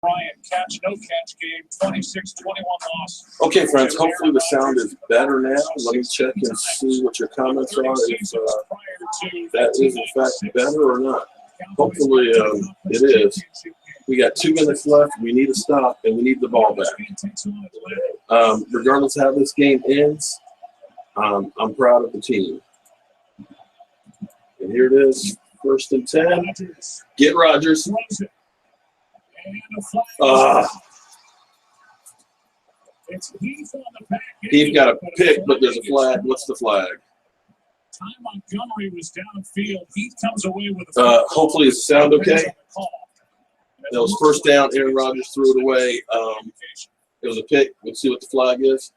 Bryant catch, no catch game, 26-21 loss. Okay, friends, hopefully the sound is better now. Let me check and see what your comments are, if that is in fact better or not. Hopefully it is. We got 2 minutes left. We need a stop, and we need the ball back. Regardless of how this game ends, I'm proud of the team. And here it is, 1st and 10. Get Rodgers. He's got a pick, but there's a flag. What's the flag? Ty Montgomery was downfield. He comes away with a hopefully the sound okay. That was 1st down. Aaron Rodgers threw it away. It was a pick. Let's see what the flag is.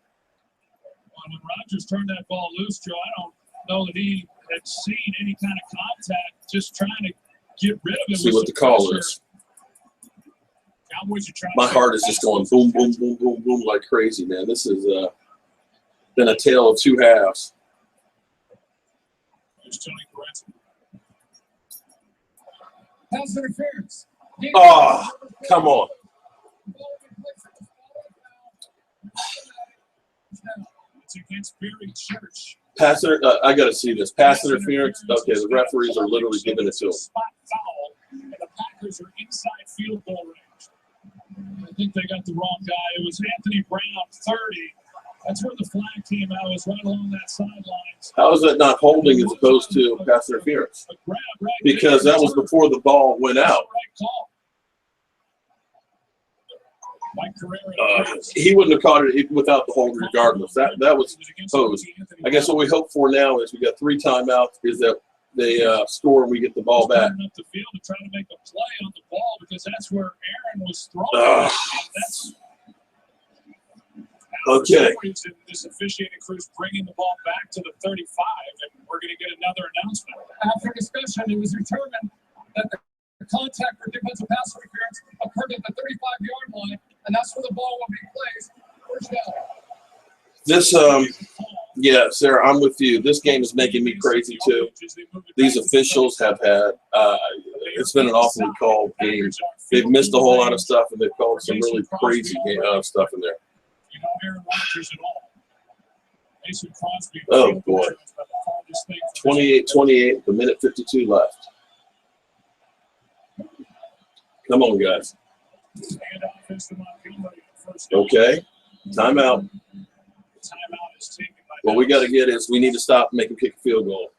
When Rodgers turned that ball loose, Joe, I don't know that he had seen any kind of contact. Just trying to get rid of it. See what the call is. My heart is just going boom, boom, boom, boom, boom like crazy, man. This has been a tale of 2 halves. Pass interference. Oh, come on. It's against Barry Church. Pass I got to see this. Pass interference. Okay, the referees are literally giving it to him. And the Packers are inside field goal range. I think they got the wrong guy. It was Anthony Brown, 30. That's where the flag came out. It was right along that sideline. How is that not holding as opposed to pass interference? Because that was before the ball went out. He wouldn't have caught it without the hold regardless. That was posed. I guess what we hope for now is we got 3 timeouts, is that they score and we get the ball back. Up the field to try to make a play on the ball because that's where Aaron was throwing. Okay. This officiating crew's bringing the ball back to the 35, and we're going to get another announcement. After discussion, it was determined that the contact for defensive pass interference occurred at the 35-yard line, and that's where the ball will be placed. First down. This, yeah, Sarah, I'm with you. This game is making me crazy too. These officials have had, it's been an awfully called game. They've missed a whole lot of stuff, and they've called some really crazy stuff in there. Oh, boy. 28-28, the minute 52 left. Come on, guys. Okay, timeout. What we got to get is we need to stop and make him kick a field goal.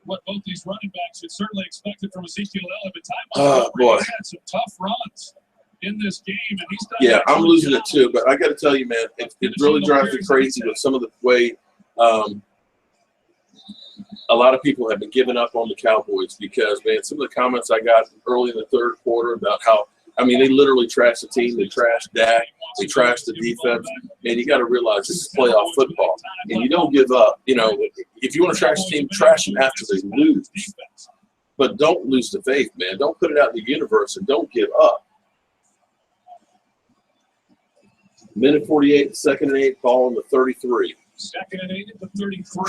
What both these running backs had certainly expected from Ezekiel Elliott, oh, boy. He's had some tough runs in this game. And he's done I'm losing it too, but I got to tell you, man, it really drives me crazy with some of the way a lot of people have been giving up on the Cowboys because, man, some of the comments I got early in the 3rd quarter about how, I mean, they literally trashed the team. They trashed Dak. They trashed the defense. And you got to realize this is playoff football. And you don't give up. You know, if you want to trash the team, trash them after they lose. But don't lose the faith, man. Don't put it out in the universe and don't give up. Minute 48, 2nd and 8, ball on the 33. 2nd and 8 at the 33.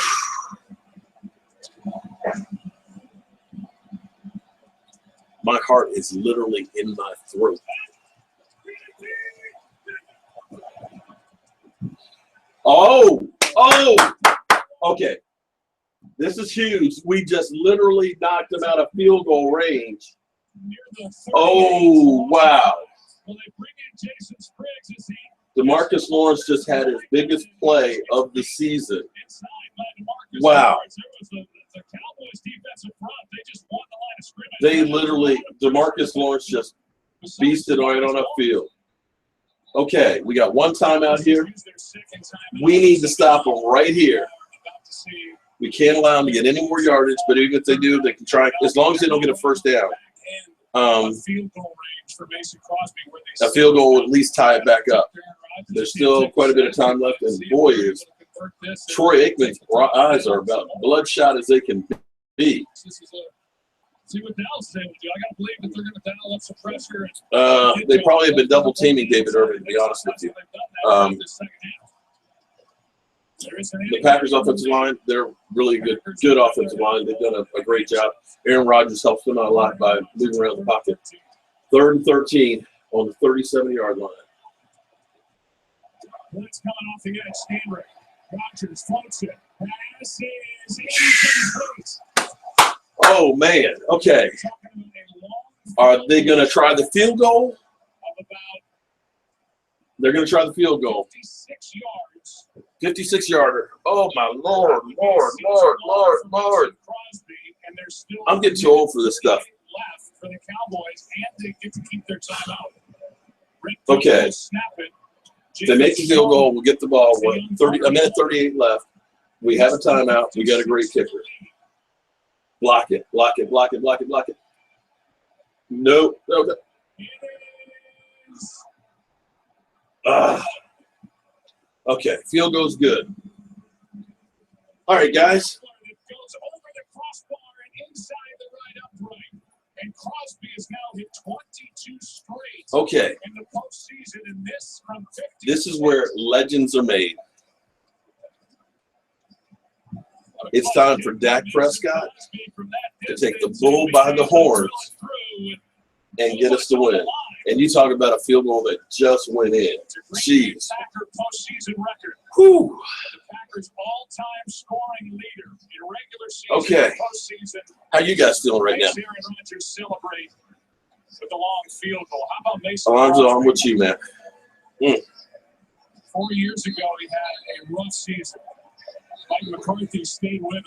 My heart is literally in my throat. Oh, okay. This is huge. We just literally knocked them out of field goal range. Oh, wow. DeMarcus Lawrence just had his biggest play of the season. Wow. They literally, DeMarcus Lawrence just beasted right on a field. Okay, we got 1 timeout here. We need to stop them right here. We can't allow them to get any more yardage, but even if they do, they can try, as long as they don't get a 1st down. A field goal will at least tie it back up. There's still quite a bit of time left, and boy, is Troy Aikman's eyes are about bloodshot as they can be. See what Dallas is able to do. I got to believe that they're going to dial up some pressure. They probably have been double teaming David Irving, to be honest with you. The Packers' offensive line, they're really good offensive line. They've done a great job. Aaron Rodgers helps them out a lot by moving around the pocket. 3rd and 13. on the 37-yard line. Blitz coming off the edge. Stanrick. Rodgers floats it. Passes. Oh, man. Okay. Are they going to try the field goal? They're going to try the field goal. 56 yards. 56-yarder. Oh, my Lord. I'm getting too old for this stuff. Left for the Cowboys, and they get to keep their timeout. Okay. If they make the field goal, we'll get the ball. A minute 38 left. We have a timeout. We got a great kicker. Block it. Nope. Okay. Field goal's good. All right, guys. Goes over the crossbar and inside the right upright. And Crosby has now hit 22 straight. Okay. In the postseason, and this from 50. This is where legends are made. It's time for Dak Prescott to take the bull by the horns and get us the win. And you talk about a field goal that just went in. Jeez. Whew. The Packers' all-time scoring leader in regular season. Okay. Postseason. How you guys feeling right now? Aaron Rodgers celebrate with the long field goal. How about Mason? Alonzo, I'm with you, man. 4 years ago, he had a rough season. Mike McCarthy stayed with him.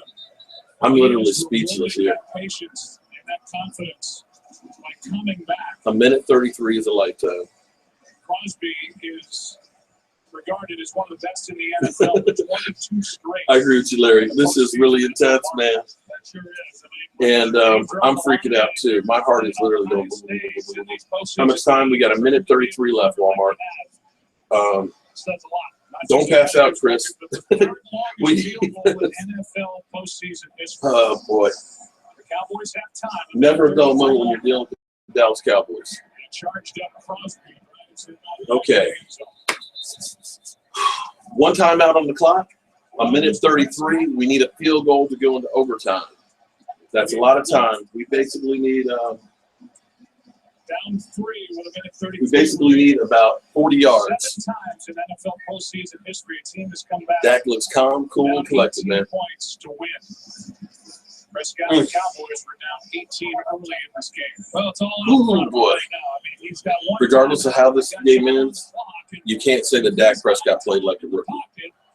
I'm literally speechless here. Patience and that confidence by coming back. A minute 33 is a lifetime. Crosby is regarded as one of the best in the NFL with 22 straight. I agree with you, Larry. This is really intense, man. That sure is. And I'm freaking out, too. My heart is literally going. How much time? We got a minute 33 left, Walmart. Don't pass out, Chris. Oh, boy. Never a dull moment when you're dealing with the Dallas Cowboys. Okay. One timeout on the clock, a minute 33. We need a field goal to go into overtime. That's a lot of time. We basically need down 3 with a minute 30. we basically need about 40 yards. 7 times in NFL postseason history, a team has come back. Dak looks calm, cool, and collected, man. Points to win. Prescott and Cowboys were down 18 early in this game. Well, it's all out boy. right now. I mean, he's got one. Regardless of how this game ends, you can't say that Dak Prescott played like a rookie.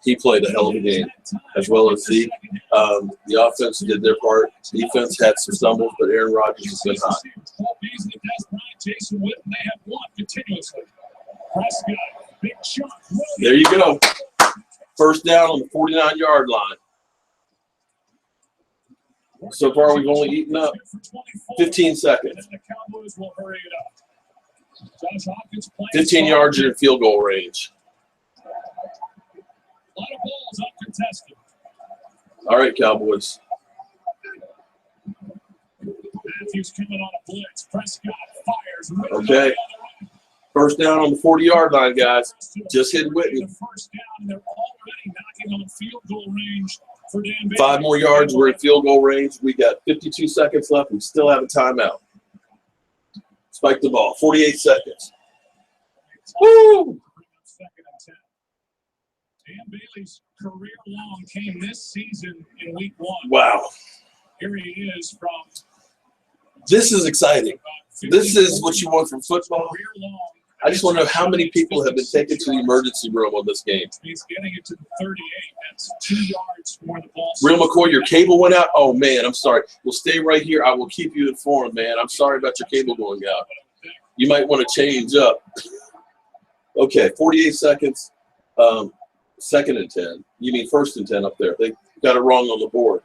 He played a hell of a game, as well as Zeke. The offense did their part. Defense had some stumbles, but Aaron Rodgers has been hot. There you go. First down on the 49-yard line. So far, we've only eaten up 15 seconds. 15 yards in field goal range. A lot of balls uncontested. All right, Cowboys. Matthews coming on a blitz. Prescott fires. Okay. First down on the 40-yard line, guys. Just hit Whitney. First down, they're already knocking on field goal range for Dan Bailey. 5 more yards. We're in field goal range. We got 52 seconds left. We still have a timeout. Spike the ball. 48 seconds. Woo! Second and 10. Dan Bailey's career long came this season in week 1. Wow. Here he is from. This is exciting. This is what you want from football. Career long. I just want to know how many people have been taken to the emergency room on this game. He's getting it to the 38. That's 2 yards for the ball. Real McCoy, your cable went out? Oh, man, I'm sorry. We'll stay right here. I will keep you informed, man. I'm sorry about your cable going out. You might want to change up. Okay, 48 seconds. Second and 10. You mean first and 10 up there. They got it wrong on the board.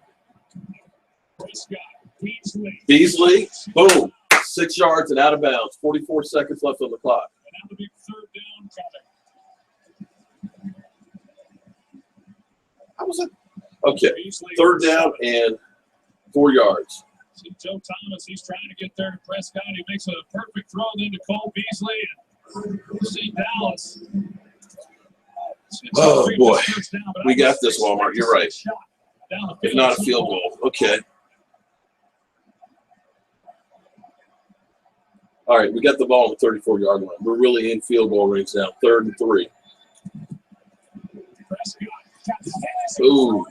Beasley, boom. 6 yards and out of bounds. 44 seconds left on the clock. And now the big third down coming. How was it? Okay, third down and 4 yards. See Joe Thomas, he's trying to get there to Prescott. He makes a perfect throw then to Cole Beasley. And see Dallas. Oh, boy. We got this, Walmart. You're right. If not a field goal. Okay. All right, we got the ball on the 34-yard line. We're really in field goal range now, 3rd and 3. Ooh.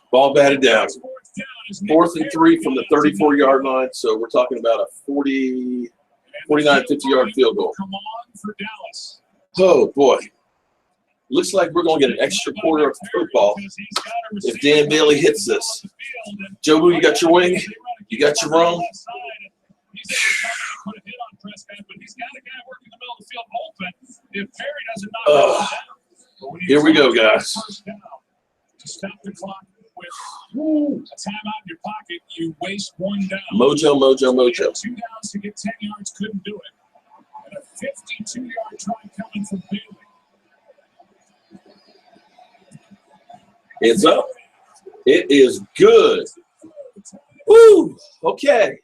Ball batted down. 4th and 3 from the 34-yard line, so we're talking about a 49, 50-yard field goal. Oh, boy. Looks like we're going to get an extra quarter of football if Dan Bailey hits this. Jobu, you got your wing? You got your roam? Here we go, guys. Stop the clock with a timeout in your pocket. You waste 1 down. Mojo, mojo, mojo. 2 downs to get 10 yards, couldn't do it. And a 52-yard try coming from Bailey. It's up. It is good. Woo! Okay.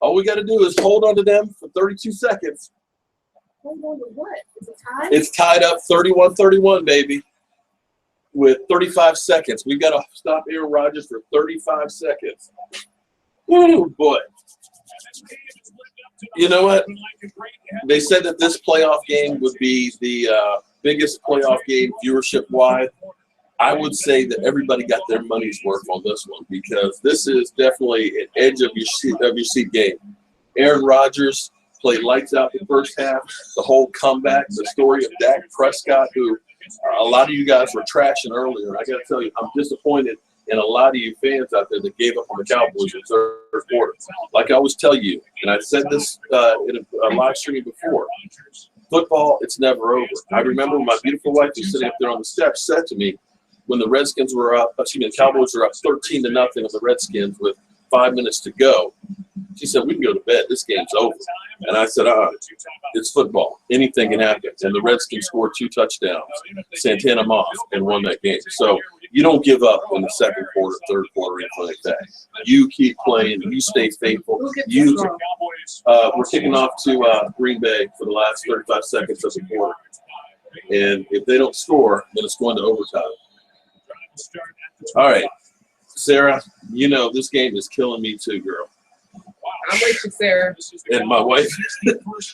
All we got to do is hold on to them for 32 seconds. Hold on to what? Is it tied? It's tied up 31-31, baby, with 35 seconds. We've got to stop Aaron Rodgers for 35 seconds. Woo, boy. You know what? They said that this playoff game would be the biggest playoff game viewership-wide. I would say that everybody got their money's worth on this one because this is definitely an edge of your seat game. Aaron Rodgers played lights out the first half, the whole comeback, the story of Dak Prescott, who a lot of you guys were trashing earlier. And I got to tell you, I'm disappointed in a lot of you fans out there that gave up on the Cowboys in the third quarter. Like I always tell you, and I said this in a live stream before, football, it's never over. I remember my beautiful wife was sitting up there on the steps said to me, when the Redskins were up, the Cowboys were up 13-0 on the Redskins with 5 minutes to go. She said, we can go to bed. This game's over. And I said, it's football. Anything can happen. And the Redskins scored 2 touchdowns, Santana Moss, and won that game. So you don't give up in the second quarter, third quarter, anything like that. You keep playing. You stay faithful. We're kicking off to Green Bay for the last 35 seconds of the quarter. And if they don't score, then it's going to overtime. All right, Sarah, you know this game is killing me too, girl. I'm with you, Sarah. And my wife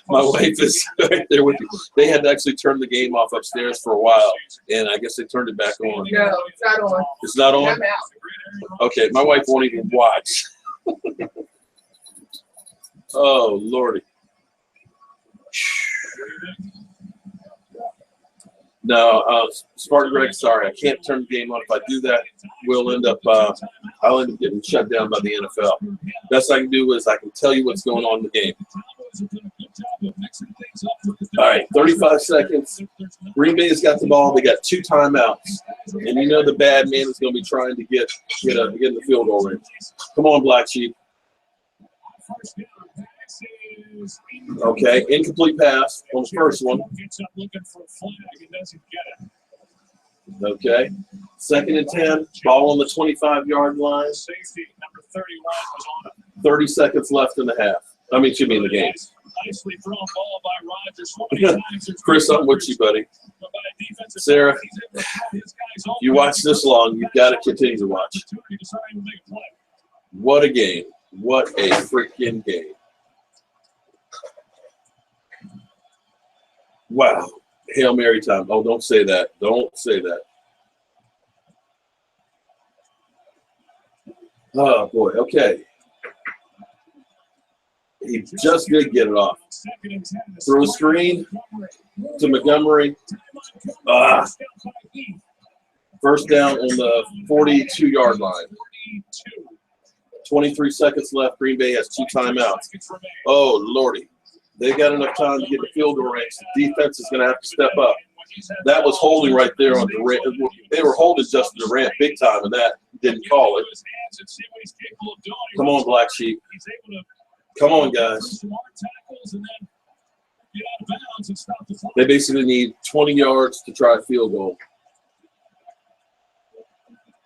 is right there with you. They had to actually turn the game off upstairs for a while, and I guess they turned it back on. No, it's not on. It's not on? I'm out. Okay, my wife won't even watch. Oh, Lordy. No, Spartan Greg, sorry, I can't turn the game on. If I do that, I'll end up getting shut down by the NFL. Best I can do is I can tell you what's going on in the game. All right, 35 seconds. Green Bay's got the ball. They got 2 timeouts. And you know the bad man is going to be trying to get in the field goal range. Come on, Black Sheep. Okay, incomplete pass on the first one. Okay, 2nd and 10, ball on the 25-yard line. 30 seconds left in the half. Excuse me, in the game. Chris, I'm with you, buddy. Sarah, you watch this long, you've got to continue to watch. What a game. What a freaking game. Wow. Hail Mary time. Oh, don't say that. Don't say that. Oh, boy. Okay. He just did get it off. Throw a screen to Montgomery. First down on the 42-yard line. 23 seconds left. Green Bay has 2 timeouts. Oh, Lordy. They got enough time to get the field goal range. The defense is going to have to step up. That was holding right there on Durant. They were holding Justin Durant big time, and that didn't call it. Come on, Black Sheep. Come on, guys. They basically need 20 yards to try a field goal.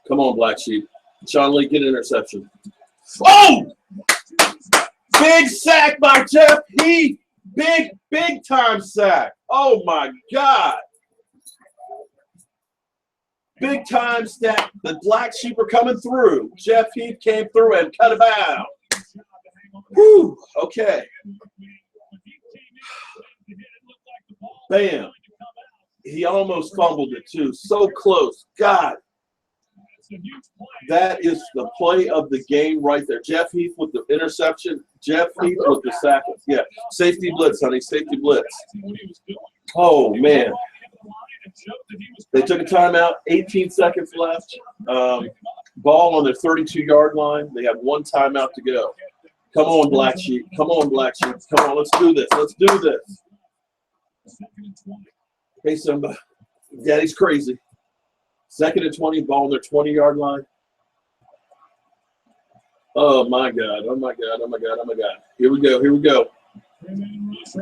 Come on, Black Sheep. Sean Lee, get an interception. Oh! Big sack by Jeff Heath. Big time sack. Oh, my God. Big time sack. The Black Sheep are coming through. Jeff Heath came through and cut him out. Whew, okay. Bam. He almost fumbled it, too. So close. God. That is the play of the game right there. Jeff Heath with the interception. Jeff Heath with the sack. Yeah, safety blitz, honey. Safety blitz. Oh, man. They took a timeout. 18 seconds left. Ball on their 32-yard line. They have one timeout to go. Come on, Black Sheep. Come on, Black Sheep. Come on, let's do this. Let's do this. Hey, Simba. Daddy's crazy. 2nd and 20, ball on their 20-yard line. Oh, my God. Oh, my God. Oh, my God. Oh, my God. Here we go. Here we go.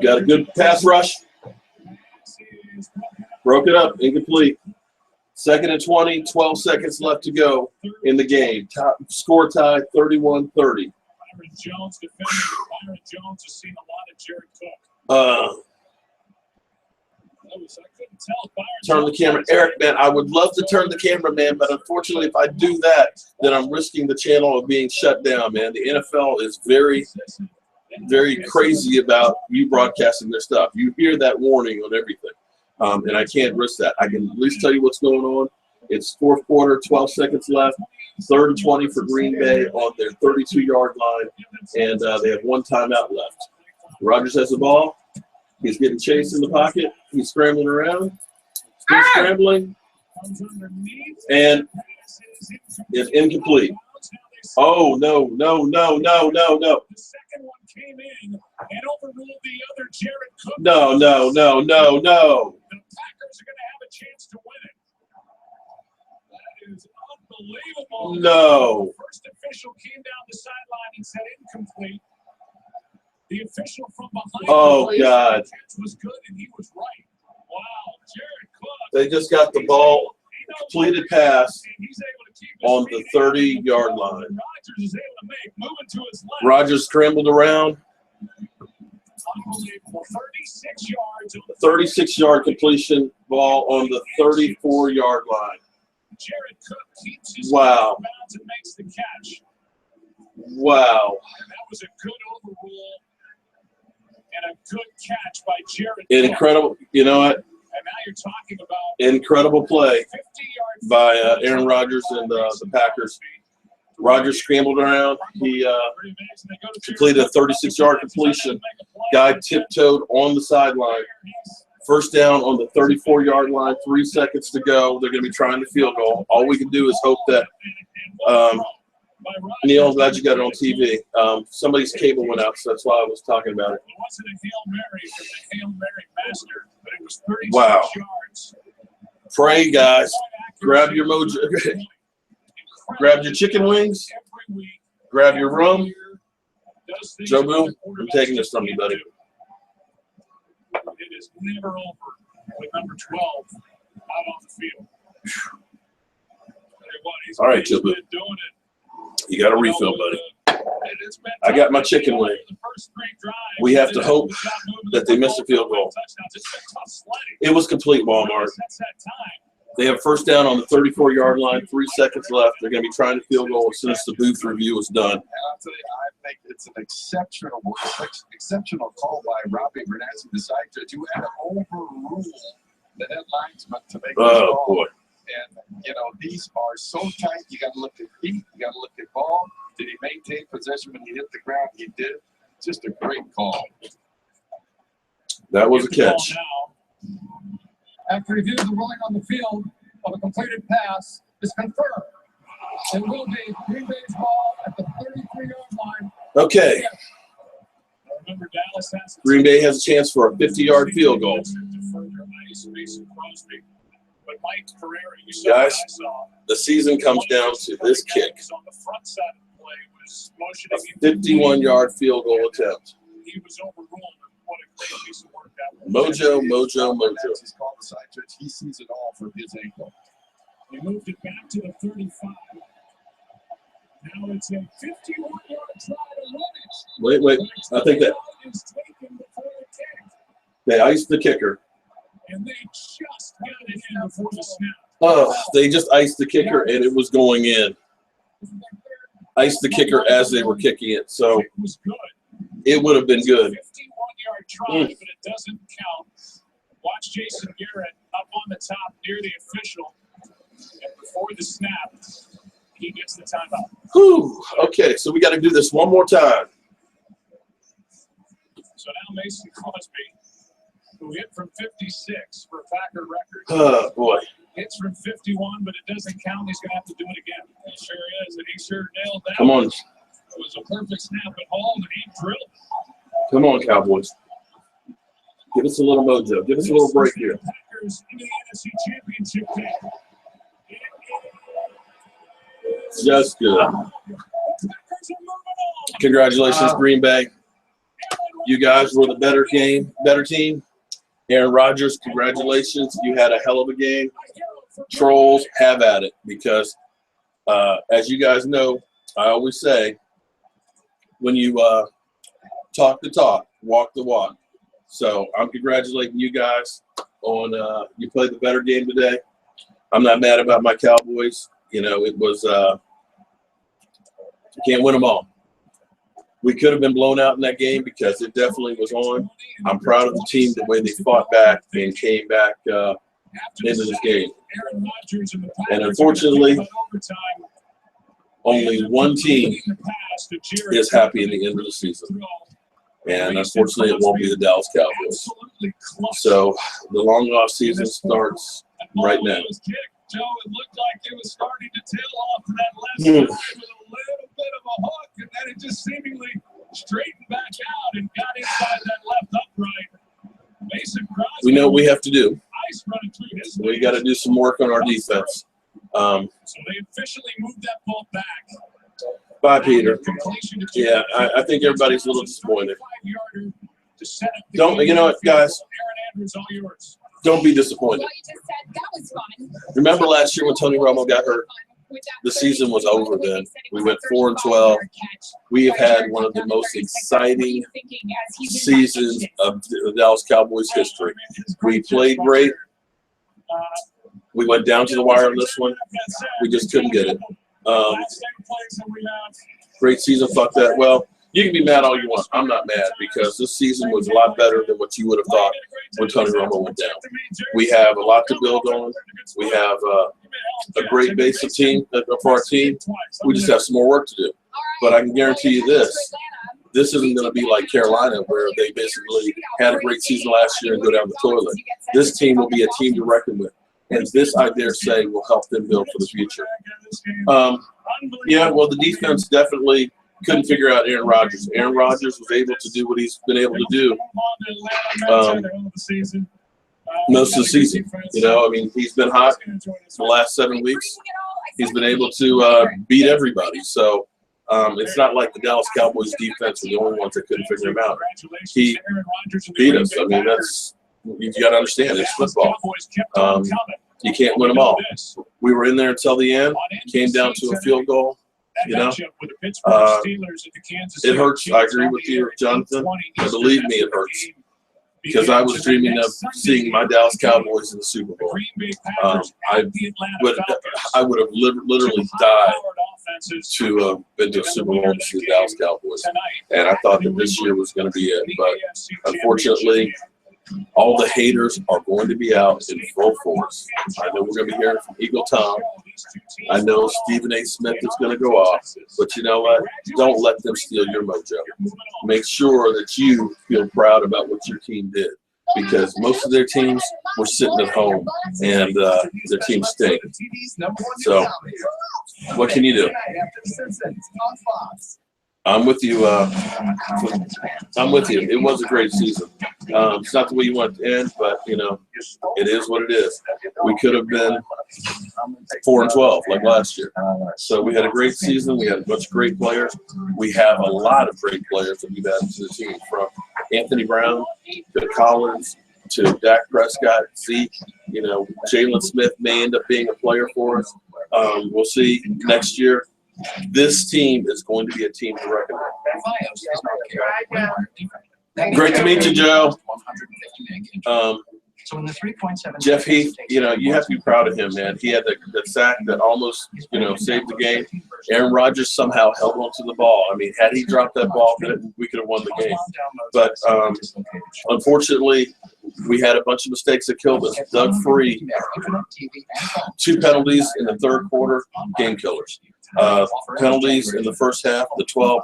Got a good pass rush. Broke it up. Incomplete. 2nd and 20, 12 seconds left to go in the game. Score tie, 31-30. Byron Jones defending. Byron Jones has seen a lot of Jared Cook. Turn the camera. Eric, man, I would love to turn the camera, man, but unfortunately, if I do that, then I'm risking the channel of being shut down, man. The NFL is very, very crazy about you broadcasting their stuff. You hear that warning on everything, and I can't risk that. I can at least tell you what's going on. It's 4th quarter, 12 seconds left, 3rd and 20 for Green Bay on their 32-yard line, and they have one timeout left. Rodgers has the ball. He's getting chased in the pocket. He's scrambling around. Still scrambling. And it's incomplete. Oh, no, no, no, no, no, no. The second one came in and overruled the other Jared Cook. No, no, no, no, no. The Packers are going to have a chance to win it. That is unbelievable. No. The first official came down the sideline and said incomplete. The official from behind God. Was good, and he was right. Wow, Jared Cook. They just got the ball, completed pass on the 30-yard line. Rodgers is able to make, moving to his left. Rodgers scrambled around. 36 yards. 36-yard completion, ball on the 34-yard line. Jared Cook keeps his Wow. bounds and makes the catch. Wow. And that was a good overrule. And a good catch by Jared. Incredible. You know what? And now you're talking about incredible play 50-yard by Aaron Rodgers and the Packers. Rodgers scrambled around. He completed a 36-yard completion. Guy tiptoed on the sideline. First down on the 34-yard line. 3 seconds to go. They're going to be trying the field goal. All we can do is hope that Neil, I'm glad you got it on TV. Somebody's cable went out, so that's why I was talking about it. It wasn't a Hail Mary from the Hail Mary master, but it was 36 Wow. yards. Pray, guys. Grab your mojo. Grab your chicken wings. Grab your rum. Jobu, I'm taking this from you, buddy. It is never over with number 12 out on the field. All right, Jobu. You got a refill, buddy. I got my chicken wing. We have to hope that they missed a field goal. It was complete, Walmart. They have first down on the 34-yard line, 3 seconds left. They're going to be trying to field goal as soon as the booth review is done. And I'll tell you, I think it's an exceptional call by Robbie Bernassi, the side judge, who had to overrule the head linesman to make this call. Boy. And, you know, these are so tight. You got to look at feet. You got to look at ball. Did he maintain possession when he hit the ground? He did. Just a great call. That was a catch. After review, the ruling on the field of a completed pass is confirmed. It will be Green Bay's ball at the 33-yard line. Okay. Remember, Dallas has Green Bay has a chance for a 50-yard field goal. But Mike Carrera, you saw Guys, what I saw. The season comes down to this kick. On the front side of the play was motioning A 51-yard field goal attempt. He was overruled. What a great piece of work that was. Mojo. He's called the side judge. He sees it all from his angle. They moved it back to the 35. Now it's a 51-yard try to limit. Wait. I think that Is taken before the kick. they iced the kicker. And they just got it in before the snap. Oh, they just iced the kicker, and it was going in. iced the kicker as they were kicking it. So It was good. it would have been good. 51-yard try, but it doesn't count. Watch Jason Garrett up on the top near the official. And before the snap, he gets the timeout. Whew. Okay, so we got to do this one more time. So now Mason Crosby, who hit from 56 for a Packer record, Oh, boy. hits from 51, but it doesn't count. He's going to have to do it again. He sure is, and he sure nailed that. Come on. It was a perfect snap at home, and he drilled. Come on, Cowboys. Give us a little mojo. Give us a little break here. Packers into the NFC Championship game. Just good. Packers are moving on. Congratulations, Green Bay. You guys were the better team. Aaron Rodgers, congratulations. You had a hell of a game. Trolls, have at it, because as you guys know, I always say, when you talk the talk, walk the walk. So I'm congratulating you guys on you played the better game today. I'm not mad about my Cowboys. You know, it was you can't win them all. We could have been blown out in that game because it definitely was on. I'm proud of the team, the way they fought back and came back into this game. And unfortunately, only one team is happy in the end of the season. And unfortunately, it won't be the Dallas Cowboys. So the long off season starts right now. Joe, it looked like it was starting to tail off to that left side with a little bit of a hook, and then it just seemingly straightened back out and got inside that left upright. Mason Crosby. We know what we have to do. Ice running through his We got to do some work on our defense. So they officially moved that ball back. Bye, Peter. Yeah, I think everybody's a little disappointed. Don't, you know what, guys? Aaron Andrews, all yours. Don't be disappointed. What you just said, that was fun. Remember last year when Tony Romo got hurt? The season was over then. We went 4-12. We have had one of the most exciting seasons of the Dallas Cowboys history. We played great. We went down to the wire on this one. We just couldn't get it. Great season. Fuck that. Well, you can be mad all you want. I'm not mad, because this season was a lot better than what you would have thought when Tony Romo went down. We have a lot to build on. We have a great base of team for our team. We just have some more work to do. But I can guarantee you this isn't going to be like Carolina, where they basically had a great season last year and go down the toilet. This team will be a team to reckon with. And this, I dare say, will help them build for the future. Yeah, well, the defense definitely couldn't figure out Aaron Rodgers. Aaron Rodgers was able to do what he's been able to do most of the season. You know, I mean, he's been hot the last 7 weeks. He's been able to beat everybody. So it's not like the Dallas Cowboys defense were the only ones that couldn't figure him out. He beat us. I mean, that's you got to understand. It's football. You can't win them all. We were in there until the end. Came down to a field goal. You know, it hurts. I agree with you, Jonathan. And believe me, it hurts, because I was dreaming of seeing my Dallas Cowboys in the Super Bowl. I would have literally died to have been to a Super Bowl to see the Dallas Cowboys, and I thought that this year was going to be it. But unfortunately, all the haters are going to be out in full force. I know we're going to be hearing from Eagle Tom. I know Stephen A. Smith is going to go off. But you know what? Don't let them steal your mojo. Make sure that you feel proud about what your team did, because most of their teams were sitting at home, and their team stink. So what can you do? I'm with you. I'm with you. It was a great season. It's not the way you want it to end, but you know, it is what it is. We could have been 4-12 like last year. So we had a great season. We had a bunch of great players. We have a lot of great players that we've added to the team, from Anthony Brown to Collins to Dak Prescott, Zeke. You know, Jalen Smith may end up being a player for us. We'll see next year. This team is going to be a team to reckon with. Great to meet you, Joe. Jeff Heath, you know, you have to be proud of him, man. He had the sack that almost, you know, saved the game. Aaron Rodgers somehow held onto the ball. I mean, had he dropped that ball, then we could have won the game. But unfortunately, we had a bunch of mistakes that killed us. Doug Free, 2 penalties in the third quarter, game killers. Penalties in the first half, the 12,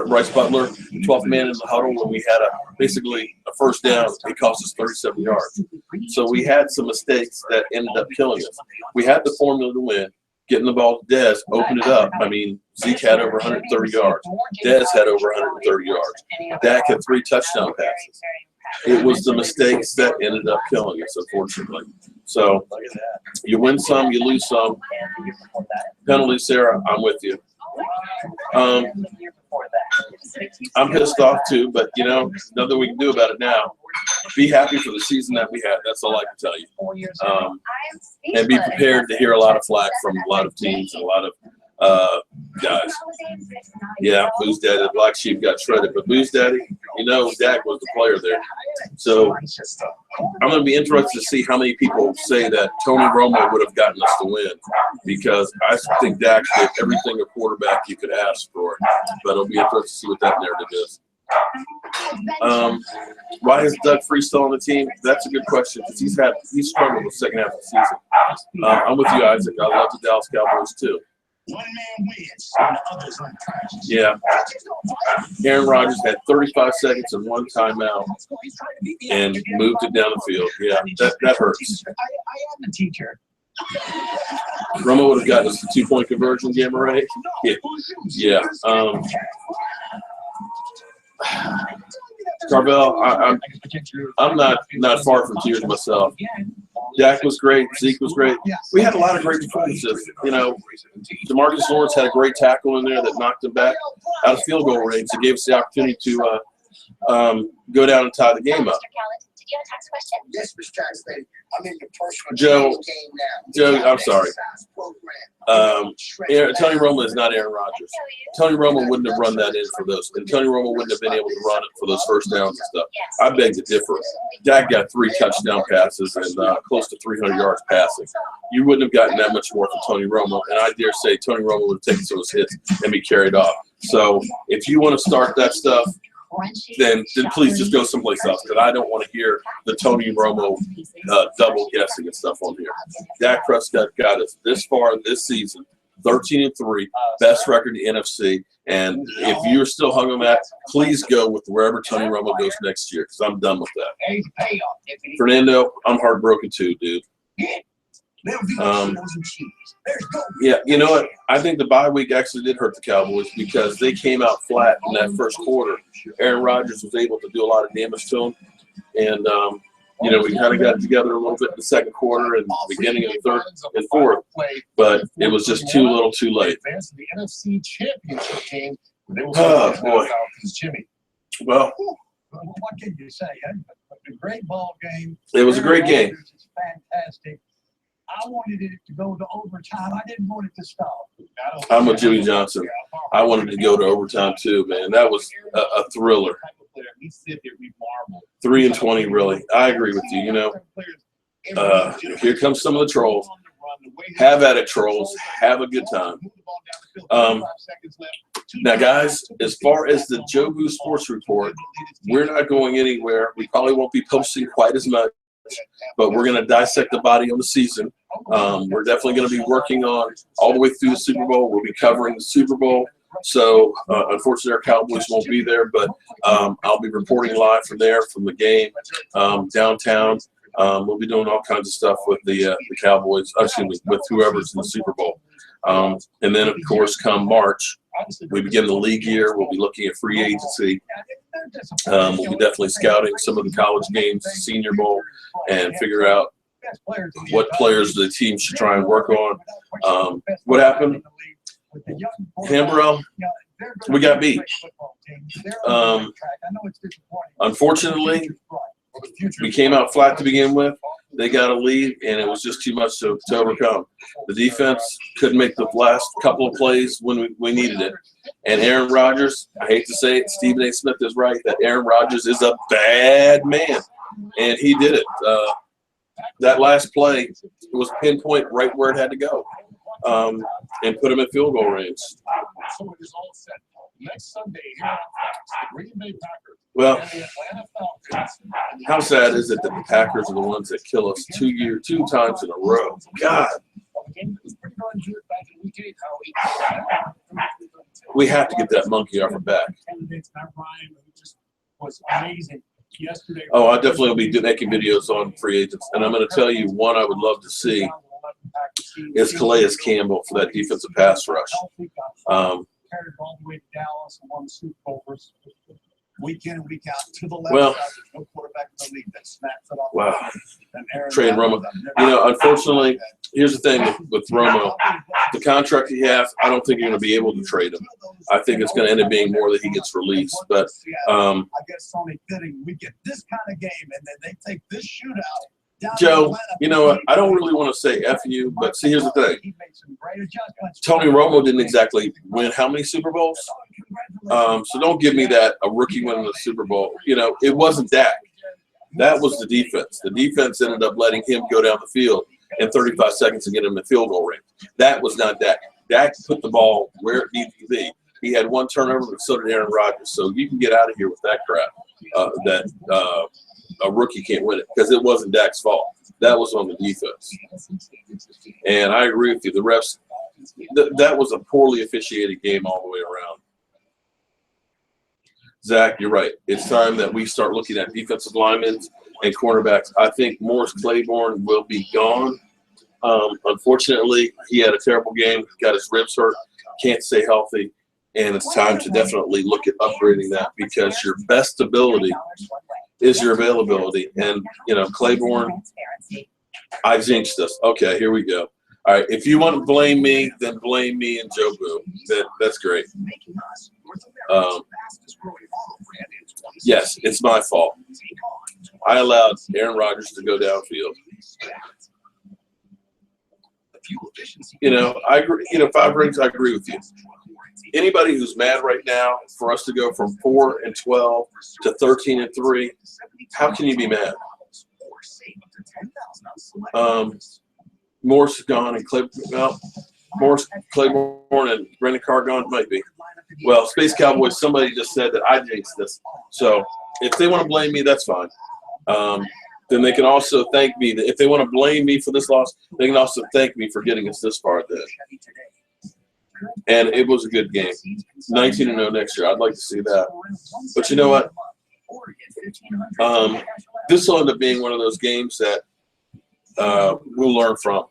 Bryce Butler, 12th man in the huddle when we had basically a first down. It cost us 37 yards. So we had some mistakes that ended up killing us. We had the formula to win. Getting the ball to Dez, opened it up. I mean, Zeke had over 130 yards. Dez had over 130 yards. Dak had 3 touchdown passes. It was the mistakes that ended up killing us, unfortunately. So you win some, you lose some. Penalties, Sarah, I'm with you. I'm pissed off too, but nothing we can do about it now. Be happy for the season that we had. That's all I can tell you. And be prepared to hear a lot of flack from a lot of teams and a lot of guys. Yeah, Booze Daddy, the Black Sheep got shredded, but Booze Daddy, Dak was the player there. So I'm going to be interested to see how many people say that Tony Romo would have gotten us to win, because I think Dak did everything a quarterback you could ask for. But it'll be interesting to see what that narrative is. Why is Doug Free still on the team? That's a good question, because he's struggled with the second half of the season. I'm with you, Isaac. I love the Dallas Cowboys too. Yeah. Aaron Rodgers had 35 seconds and 1 timeout and moved it down the field. Yeah, that hurts. Romo would have gotten us the 2-point conversion, Gamma Ray. Yeah. Carvel, I'm not far from tears myself. Dak was great. Zeke was great. We had a lot of great performances. DeMarcus Lawrence had a great tackle in there that knocked him back out of field goal range. It gave us the opportunity to go down and tie the game up. Yes, Mr. Tax Lady. I'm in the personal Joe, I'm sorry. Tony Romo is not Aaron Rodgers. Tony Romo wouldn't have run that in for those, and Tony Romo wouldn't have been able to run it for those first downs and stuff. I beg to differ. Dak got 3 touchdown passes and close to 300 yards passing. You wouldn't have gotten that much more from Tony Romo, and I dare say Tony Romo would have taken some of his hits and be carried off. So if you want to start that stuff, then please just go someplace else, because I don't want to hear the Tony Romo double guessing and stuff on here. Dak Prescott got us this far this season, 13-3, best record in the NFC. And if you're still hung on that, please go with wherever Tony Romo goes next year, because I'm done with that. Fernando, I'm heartbroken too, dude. Yeah, you know what? I think the bye week actually did hurt the Cowboys, because they came out flat in that first quarter. Aaron Rodgers was able to do a lot of damage to them, and we kind of got it together a little bit in the second quarter and the beginning of the third and fourth, but it was just too little, too late. The NFC Championship game. Oh boy! Well, what can you say? A great ball game. It was a great game. It's fantastic. I wanted it to go to overtime. I didn't want it to stop. I'm with Jimmy Johnson. I wanted to go to overtime too, man. That was a thriller. 3-20, really. I agree with you. Here comes some of the trolls. Have at it, trolls. Have a good time. Now, guys, as far as the Jobu Sports Report, we're not going anywhere. We probably won't be posting quite as much, but we're going to dissect the body on the season. We're definitely going to be working on all the way through the Super Bowl. We'll be covering the Super Bowl. So, unfortunately, our Cowboys won't be there, but I'll be reporting live from there, from the game, downtown. We'll be doing all kinds of stuff with the Cowboys, with whoever's in the Super Bowl. And then, of course, come March, we begin the league year. We'll be looking at free agency. We'll be definitely scouting some of the college games, Senior Bowl, and figure out what players the team should try and work on. What happened? Hamburrell, we got beat. Unfortunately, we came out flat to begin with. They got a lead, and it was just too much to overcome. The defense couldn't make the last couple of plays when we needed it. And Aaron Rodgers, I hate to say it, Stephen A. Smith is right, that Aaron Rodgers is a bad man, and he did it. That last play was pinpoint right where it had to go. and put them at field goal range. So it is all set. Next Sunday here on Fox, the Green Bay Packers Well, and the Atlanta Falcons. how sad is it that the Packers are the ones that kill us 2 times in a row? God, A game that was pretty darn good back in week 8, Howie. we have to get that monkey off our back. Candidates, Matt Ryan, who just was amazing yesterday. Oh, I definitely will be making videos on free agents, and I'm going to tell you one I would love to see is Calais Campbell for that defensive pass rush. Carried all the way to Dallas and won the Super Bowl versus week in and week out to the left Well, side. There's no quarterback in the league that snaps it off. Wow. And Aaron Trade Rodgers, Romo. I've never You know, seen unfortunately, that. here's the thing with Romo. The contract he has, I don't think you're going to be able to trade him. I think it's going to end up being more that he gets released. But I guess Sony fitting, we get this kind of game, and then they take this shootout. down to Joe, Atlanta. you know what? I don't really want to say F you, but see, here's the thing. He made some great adjustments. Tony Romo didn't exactly win how many Super Bowls? So don't give me that, a rookie winning the Super Bowl. You know, it wasn't Dak. That was the defense. The defense ended up letting him go down the field in 35 seconds and get him in field goal range. That was not Dak. Dak put the ball where it needed to be. He had one turnover, but so did Aaron Rodgers. So you can get out of here with that crap, a rookie can't win it, because it wasn't Dak's fault. That was on the defense. And I agree with you. The refs, that was a poorly officiated game all the way around. Zach, you're right. It's time that we start looking at defensive linemen and cornerbacks. I think Morris Claiborne will be gone. Unfortunately, he had a terrible game, got his ribs hurt, can't stay healthy, and it's time to definitely look at upgrading that, because your best ability is your availability. And, you know, Claiborne, I jinxed us. Okay, here we go. All right, if you want to blame me, then blame me and Jobu. That's great. Yes, it's my fault. I allowed Aaron Rodgers to go downfield. You know, I agree. You know, 5 rings, I agree with you. Anybody who's mad right now for us to go from 4-12 to 13-3, how can you be mad? Morris is gone and Morris, Claiborne, and Brendan Carr gone, might be. Well, Space Cowboys, somebody just said that I jinxed this. So if they want to blame me, that's fine. Then they can also thank me. If they want to blame me for this loss, they can also thank me for getting us this far then. And it was a good game. 19-0 next year. I'd like to see that. But you know what? This will end up being one of those games that we'll learn from.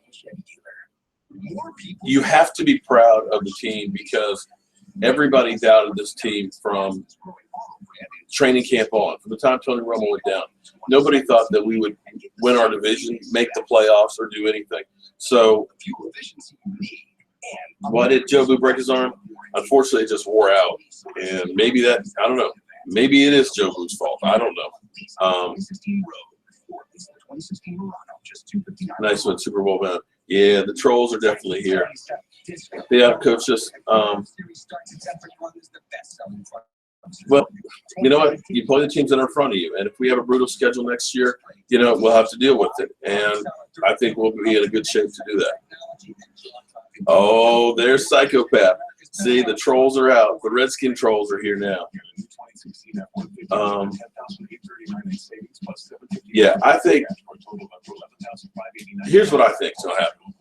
You have to be proud of the team, because everybody doubted this team from training camp on, from the time Tony Romo went down. Nobody thought that we would win our division, make the playoffs, or do anything. So why did Jobu break his arm? Unfortunately, it just wore out. And maybe that, I don't know. Maybe it is Jobu's fault. I don't know. Nice one, Super Bowl man. Yeah, the trolls are definitely here. Yeah, coach, just well, you know what? You play the teams that are in front of you, and if we have a brutal schedule next year, you know, we'll have to deal with it. And I think we'll be in a good shape to do that. Oh, there's Psychopath. See, the trolls are out. The Redskin trolls are here now. Yeah, I think here's what I think is going to happen.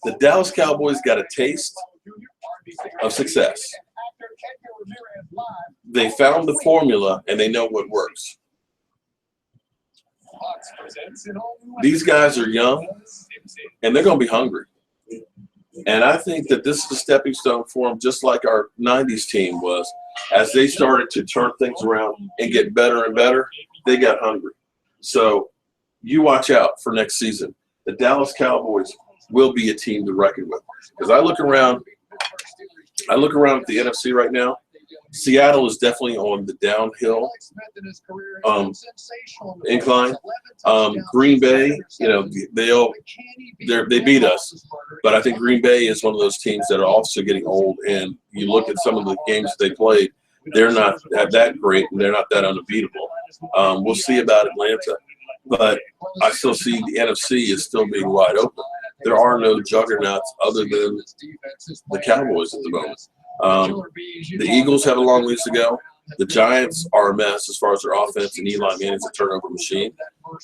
The Dallas Cowboys got a taste of success. They found the formula, and they know what works. These guys are young, and they're going to be hungry. And I think that this is a stepping stone for them, just like our 90s team was. As they started to turn things around and get better and better, they got hungry. So you watch out for next season. The Dallas Cowboys will be a team to reckon with. Because I look around at the NFC right now. Seattle is definitely on the downhill incline. Green Bay, you know, they beat us, but I think Green Bay is one of those teams that are also getting old. And you look at some of the games they played; they're not that great, and they're not that unbeatable. We'll see about Atlanta, but I still see the NFC is still being wide open. there are no juggernauts other than the Cowboys at the moment. The Eagles have a long ways to go. The Giants are a mess as far as their offense, and Eli Manning's a turnover machine.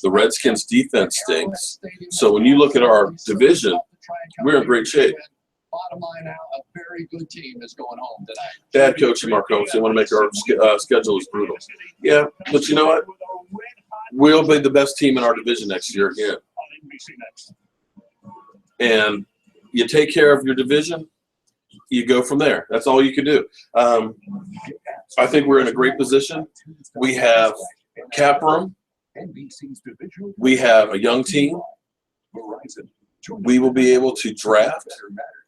The Redskins' defense stinks. So when you look at our division, we're in great shape. Bottom line out, a very good team is going home tonight. Bad coaching, Mark Holmes. They want to make our schedule as brutal. Yeah, but you know what? We'll be the best team in our division next year again. And you take care of your division, you go from there. That's all you can do. I think we're in a great position. We have cap room. We have a young team. We will be able to draft.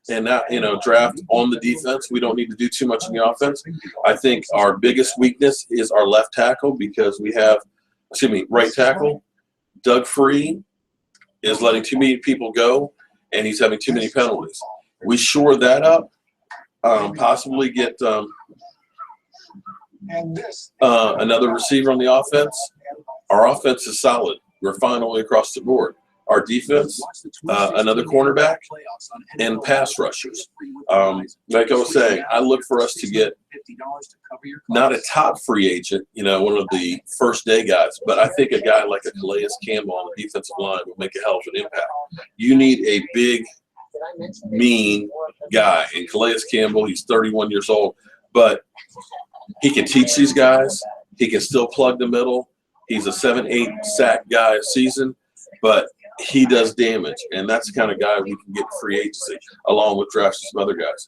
And not, draft on the defense. We don't need to do too much in the offense. I think our biggest weakness is our left tackle because we have, right tackle. Doug Free is letting too many people go, and he's having too many penalties. We shore that up, possibly get another receiver on the offense. Our offense is solid. We're fine all the way across the board. Our defense, another cornerback, and pass rushers. Like I was saying, I look for us to get not a top free agent, one of the first day guys, but I think a guy like a Calais Campbell on the defensive line will make a hell of an impact. You need a big, mean guy. And Calais Campbell, he's 31 years old, but he can teach these guys. He can still plug the middle. He's a 7-8 sack guy a season, but he does damage, and that's the kind of guy we can get free agency, along with drafting some other guys.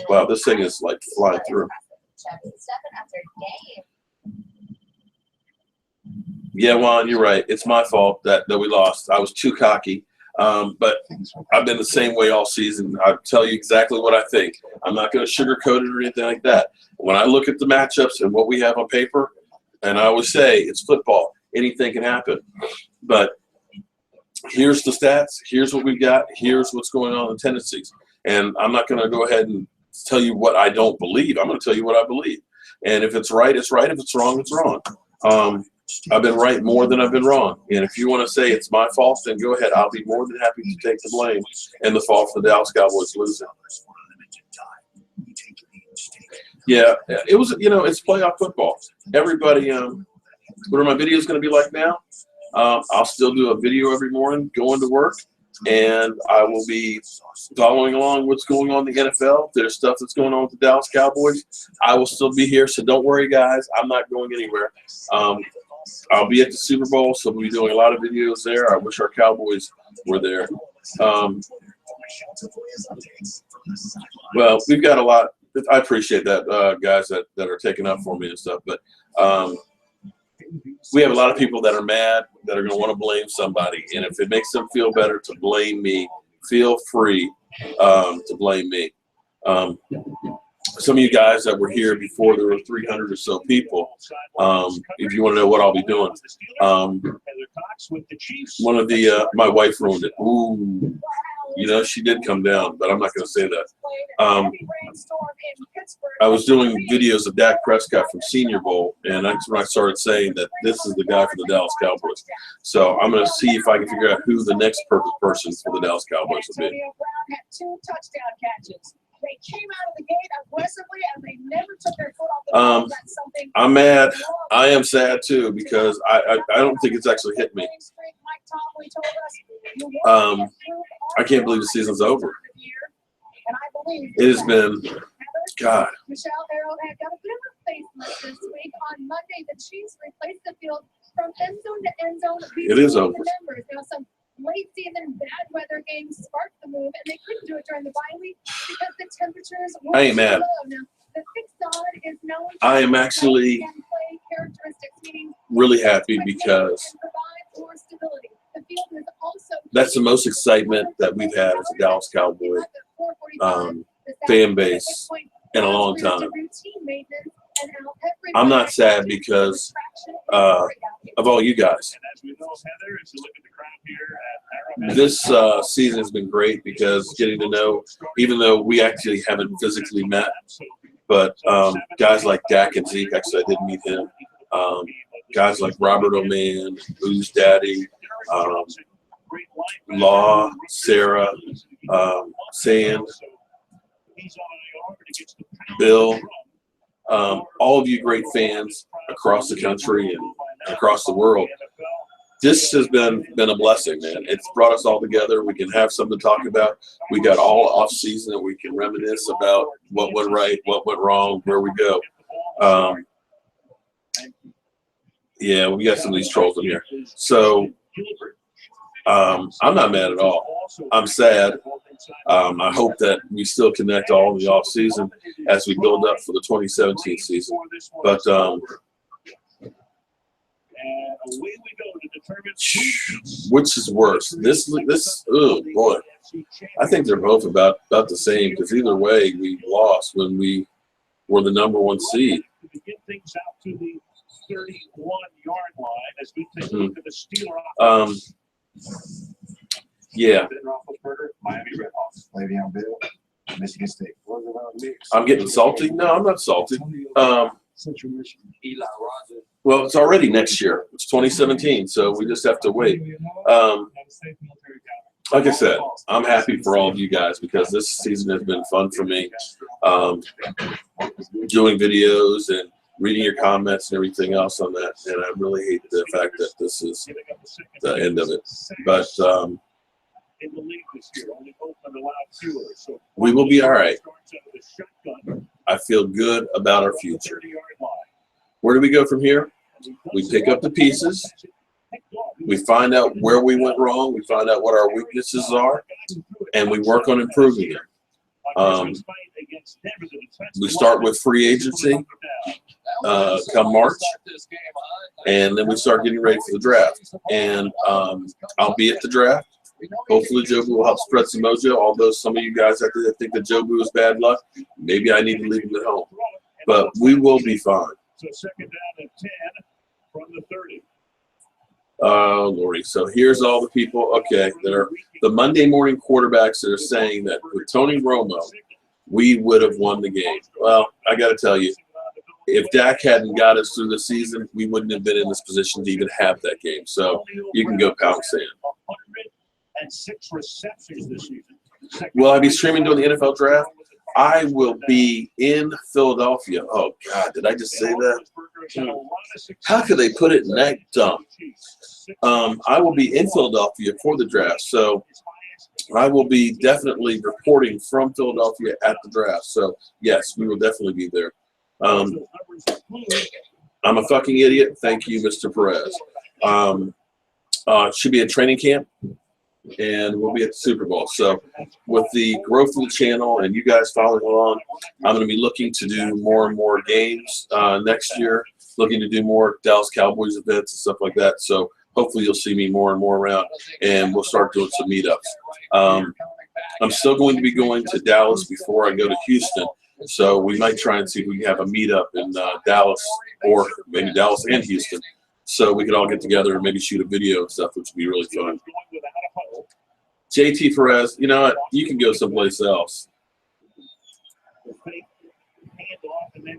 Wow, this thing is like flying through. Yeah, Juan, you're right. It's my fault that we lost. I was too cocky, but I've been the same way all season. I tell you exactly what I think. I'm not going to sugarcoat it or anything like that. When I look at the matchups and what we have on paper, and I always say it's football. Anything can happen, but here's the stats. Here's what we've got. Here's what's going on in tendencies. And I'm not going to go ahead and tell you what I don't believe. I'm going to tell you what I believe. And if it's right, it's right. If it's wrong, it's wrong. I've been right more than I've been wrong. And if you want to say it's my fault, then go ahead. I'll be more than happy to take the blame and the fault for the Dallas Cowboys losing. Yeah, it was, it's playoff football. Everybody, what are my videos going to be like now? I'll still do a video every morning going to work, and I will be following along what's going on in the NFL. There's stuff that's going on with the Dallas Cowboys. I will still be here, so don't worry, guys. I'm not going anywhere. I'll be at the Super Bowl, so we'll be doing a lot of videos there. I wish our Cowboys were there. Well, we've got a lot. I appreciate that, guys that are taking up for me and stuff, but we have a lot of people that are mad, that are going to want to blame somebody. And if it makes them feel better to blame me, feel free to blame me. Some of you guys that were here before there were 300 or so people, if you want to know what I'll be doing, one of the my wife ruined it. Ooh, she did come down, but I'm not going to say that. I was doing videos of Dak Prescott from Senior Bowl, and that's when I started saying that this is the guy for the Dallas Cowboys. So I'm going to see if I can figure out who the next perfect person for the Dallas Cowboys will be. They came out of the gate aggressively, and they never took their foot off the ball. I'm mad. I am sad too because I don't think it's actually hit me. I can't believe the season's over. It has been, God. Michelle Arrowhead got a bit of a facelift this week. On Monday, the Chiefs replaced the field from end zone to end zone. It is over. Now, some late season bad weather games sparked the move, and they couldn't do it during the bye week because the temperatures were I ain't mad. low. Now, the fixed odd is known to I am actually really happy because that's the most excitement that we've had as a Dallas Cowboy fan base in a long time. I'm not sad because of all you guys. This season has been great because getting to know, even though we actually haven't physically met, but guys like Dak and Zeke, actually I did meet him. Guys like Robert O'Man, Boo's Daddy, Law, Sarah, Sand, Bill, all of you great fans across the country and across the world. This has been a blessing, man. It's brought us all together. We can have something to talk about. We got all off season that we can reminisce about what went right, what went wrong, where we go. Yeah, we got some of these trolls in here. So I'm not mad at all. I'm sad. I hope that we still connect all in the off season as we build up for the 2017 season. But which is worse? This oh boy. I think they're both about the same, because either way we lost when we were the #1 seed. Yeah. Michigan State. I'm getting salty. No, I'm not salty. Well, it's already next year. It's 2017, so we just have to wait. Like I said, I'm happy for all of you guys because this season has been fun for me. Doing videos and reading your comments and everything else on that, and I really hate the fact that this is the end of it. But we will be all right. I feel good about our future. Where do we go from here? We pick up the pieces. We find out where we went wrong. We find out what our weaknesses are, and we work on improving them. We start with free agency come March, and then we start getting ready for the draft. And I'll be at the draft. Hopefully Jobu will help spread some mojo, although some of you guys out there think that Jobu is bad luck. Maybe I need to leave him at home. But we will be fine. So second down and 10 from the 30. Oh, Lordy. So here's all the people, okay, that are the Monday morning quarterbacks that are saying that with Tony Romo, we would have won the game. Well, I got to tell you, if Dak hadn't got us through the season, we wouldn't have been in this position to even have that game. So you can go pound sand. 106 receptions this season. Will I be streaming during the NFL draft? I will be in Philadelphia. Oh, God, did I just say that? How could they put it in that dump? I will be in Philadelphia for the draft. So I will be definitely reporting from Philadelphia at the draft. So, yes, we will definitely be there. I'm a fucking idiot. Thank you, Mr. Perez. Should be a training camp, and we'll be at the Super Bowl. So with the growth of the channel and you guys following along, I'm going to be looking to do more and more games next year, looking to do more Dallas Cowboys events and stuff like that. So hopefully you'll see me more and more around, and we'll start doing some meetups. I'm still going to be going to Dallas before I go to Houston. So we might try and see if we can have a meetup in Dallas, or maybe Dallas and Houston, so we could all get together and maybe shoot a video and stuff, which would be really fun. JT Perez, you know what? You can go someplace else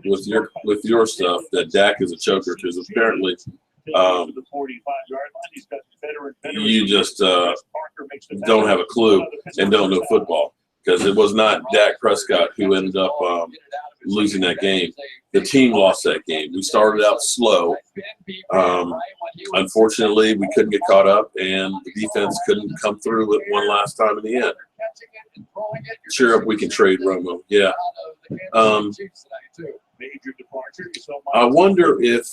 with your stuff that Dak is a choker, because apparently you just don't have a clue and don't know football, because it was not Dak Prescott who ended up losing that game. The team lost that game. We started out slow. Unfortunately, we couldn't get caught up, and the defense couldn't come through with one last time in the end. Sure, if we can trade Romo. Yeah. I wonder if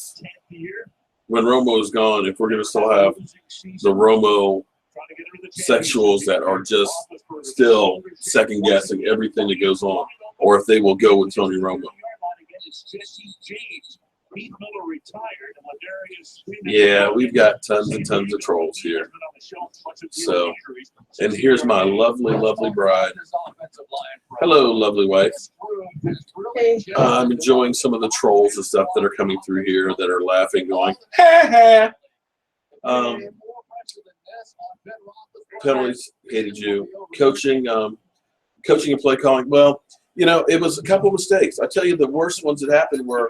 when Romo is gone, if we're going to still have the Romo sexuals that are just still second-guessing everything that goes on, or if they will go with Tony Romo. Yeah, we've got tons and tons of trolls here. So, and here's my lovely, lovely bride. Hello, lovely wife. I'm enjoying some of the trolls and stuff that are coming through here that are laughing, going, ha ha. Penalties, hated you. Coaching and play calling. Well, you know, it was a couple of mistakes. I tell you, the worst ones that happened were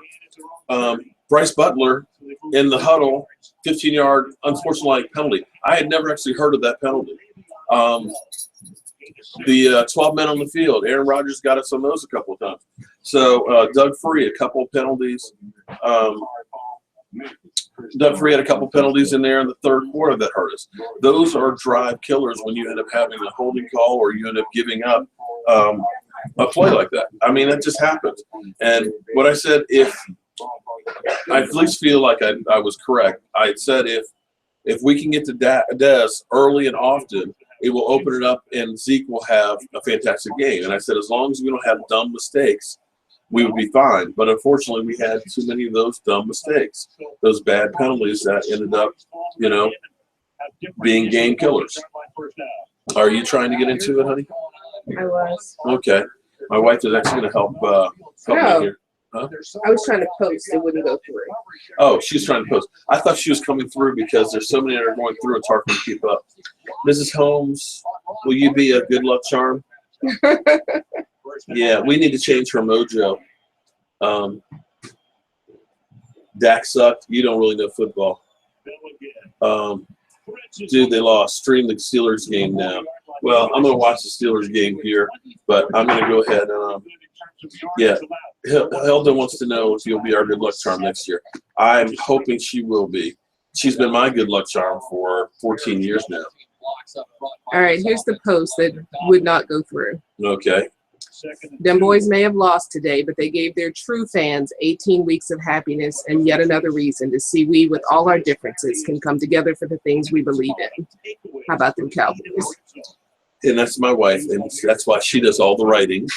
Bryce Butler in the huddle, 15-yard unsportsmanlike penalty. I had never actually heard of that penalty. The 12 men on the field. Aaron Rodgers got us on those a couple of times. So Doug Free, a couple of penalties. Doug Free had a couple penalties in there in the third quarter that hurt us. Those are drive killers when you end up having a holding call or you end up giving up a play like that. I mean, that just happens. And what I said, if I at least feel like I was correct, I said if we can get to Dez early and often, it will open it up and Zeke will have a fantastic game. And I said, as long as we don't have dumb mistakes, we would be fine. But unfortunately, we had too many of those dumb mistakes, those bad penalties that ended up, being game killers. Are you trying to get into it, honey? I was. Okay. My wife is actually going to help me here. Huh? I was trying to post. It wouldn't go through. Oh, she's trying to post. I thought she was coming through because there's so many that are going through. It's hard for me to keep up. Mrs. Holmes, will you be a good luck charm? Yeah, we need to change her mojo. Dak sucked. You don't really know football. Dude, they lost. Stream the Steelers game now. Well, I'm going to watch the Steelers game here, but I'm going to go ahead and yeah. Hilda wants to know if you'll be our good luck charm next year. I'm hoping she will be. She's been my good luck charm for 14 years now. All right, here's the post that would not go through. Okay. Them boys may have lost today, but they gave their true fans 18 weeks of happiness and yet another reason to see we, with all our differences, can come together for the things we believe in. How about them Cowboys? And that's my wife, and that's why she does all the writing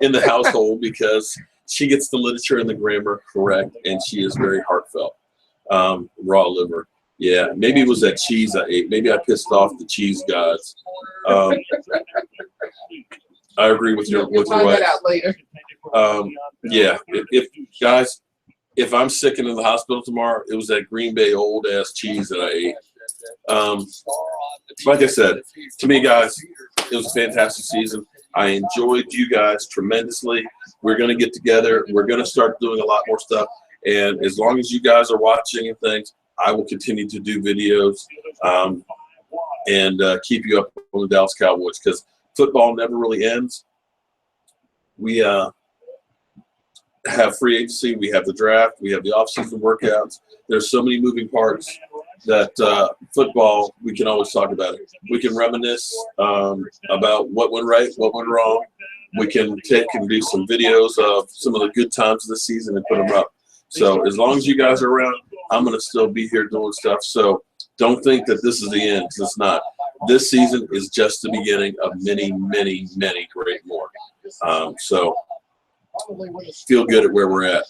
in the household, because she gets the literature and the grammar correct, and she is very heartfelt. Raw liver. Yeah, maybe it was that cheese I ate. Maybe I pissed off the cheese gods. I agree with your wife. That out later. Yeah, if guys, if I'm sick and in the hospital tomorrow, it was that Green Bay old ass cheese that I ate. Like I said, to me, guys, it was a fantastic season. I enjoyed you guys tremendously. We're going to get together. We're going to start doing a lot more stuff. And as long as you guys are watching and things, I will continue to do videos and keep you up on the Dallas Cowboys, because football never really ends. We have free agency. We have the draft. We have the offseason workouts. There's so many moving parts that football, we can always talk about it. We can reminisce about what went right, what went wrong. We can take and do some videos of some of the good times of the season and put them up. So as long as you guys are around, I'm going to still be here doing stuff. So don't think that this is the end, because it's not. This season is just the beginning of many, many, many great more. So feel good at where we're at.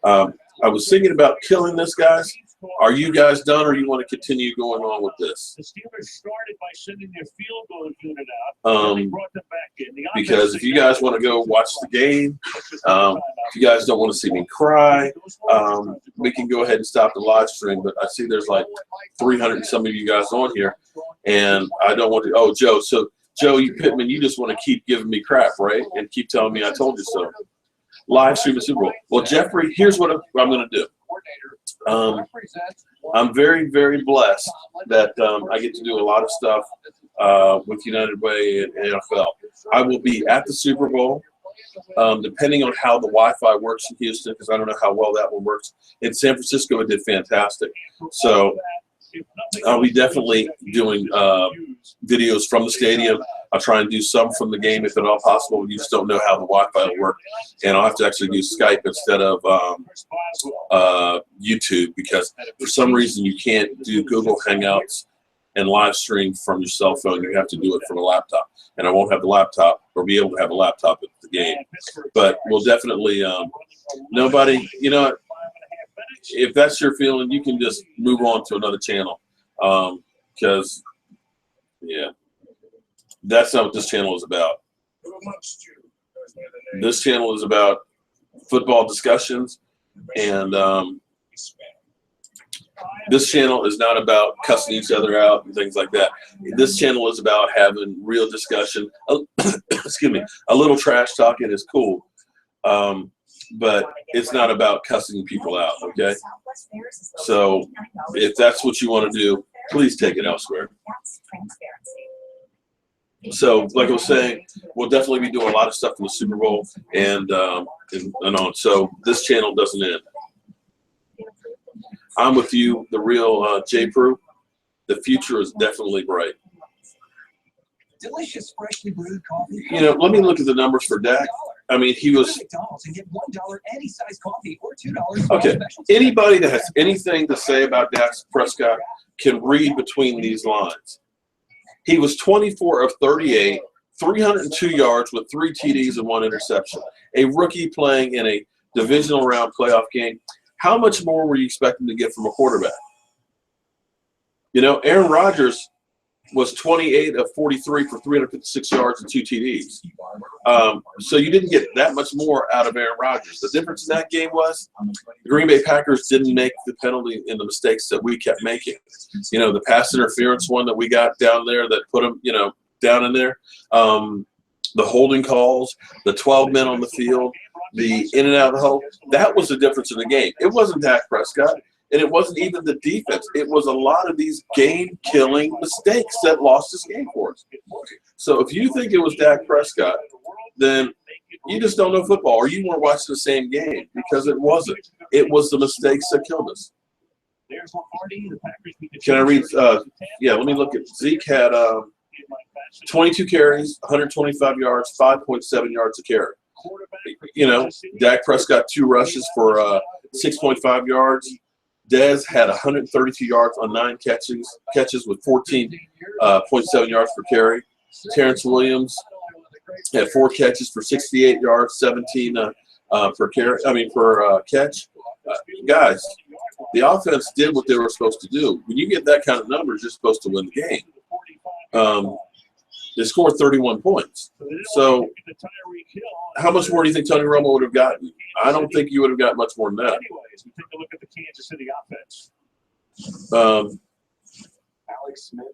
I was thinking about killing this, guys. Are you guys done, or you want to continue going on with this? The Steelers started by sending their field goal unit out. They brought them back in. Because if you guys want to go watch the game, if you guys don't want to see me cry, we can go ahead and stop the live stream. But I see there's like 300 and some of you guys on here, and I don't want to. Oh, Joe. So Joe, Pittman, you just want to keep giving me crap, right? And keep telling me I told you so. Live stream the Super Bowl. Well, Jeffrey, here's what I'm going to do. I'm very, very blessed that I get to do a lot of stuff with United Way and NFL. I will be at the Super Bowl, depending on how the Wi-Fi works in Houston, because I don't know how well that one works. In San Francisco, it did fantastic. So I'll be definitely doing videos from the stadium. I'll try and do some from the game if at all possible. You just don't know how the Wi-Fi will work. And I'll have to actually use Skype instead of YouTube, because for some reason you can't do Google Hangouts and live stream from your cell phone. You have to do it from a laptop. And I won't have the laptop or be able to have a laptop at the game. But we'll definitely nobody, you know, if that's your feeling, you can just move on to another channel, because, yeah, that's not what this channel is about. This channel is about football discussions, and this channel is not about cussing each other out and things like that. This channel is about having real discussion. Excuse me, a little trash talking is cool. But it's not about cussing people out, okay? So if that's what you want to do, please take it elsewhere. So, like I was saying, we'll definitely be doing a lot of stuff in the Super Bowl and on. So this channel doesn't end. I'm with you, the real J. Prue. The future is definitely bright. Delicious freshly brewed coffee. You know, let me look at the numbers for Dak. I mean, he was McDonald's and get $1 any size coffee or $2. okay. Anybody that has anything to say about Dak Prescott can read between these lines. He was 24 of 38, 302 yards with 3 TDs and 1 interception. A rookie playing in a divisional round playoff game. How much more were you expecting to get from a quarterback? You know, Aaron Rodgers was 28 of 43 for 356 yards and 2 TDs. So you didn't get that much more out of Aaron Rodgers. The difference in that game was the Green Bay Packers didn't make the penalty in the mistakes that we kept making. You know, the pass interference one that we got down there that put them, you know, down in there. The holding calls, the 12 men on the field, the in and out of the hole. That was the difference in the game. It wasn't Dak Prescott. And it wasn't even the defense. It was a lot of these game-killing mistakes that lost this game for us. So if you think it was Dak Prescott, then you just don't know football, or you weren't watching the same game, because it wasn't. It was the mistakes that killed us. Can I read? Yeah, let me look at Zeke had 22 carries, 125 yards, 5.7 yards a carry. You know, Dak Prescott 2 rushes for 6.5 yards. Dez had 132 yards on 9 catches with 14.7 yards per carry. Terrence Williams had 4 catches for 68 yards, 17 per carry. Per catch. Guys, the offense did what they were supposed to do. When you get that kind of numbers, you're supposed to win the game. They scored 31 points. So how much more do you think Tony Romo would have gotten? I don't think you would have got much more than that. Anyways, we take a look at the Kansas City offense. Alex Smith,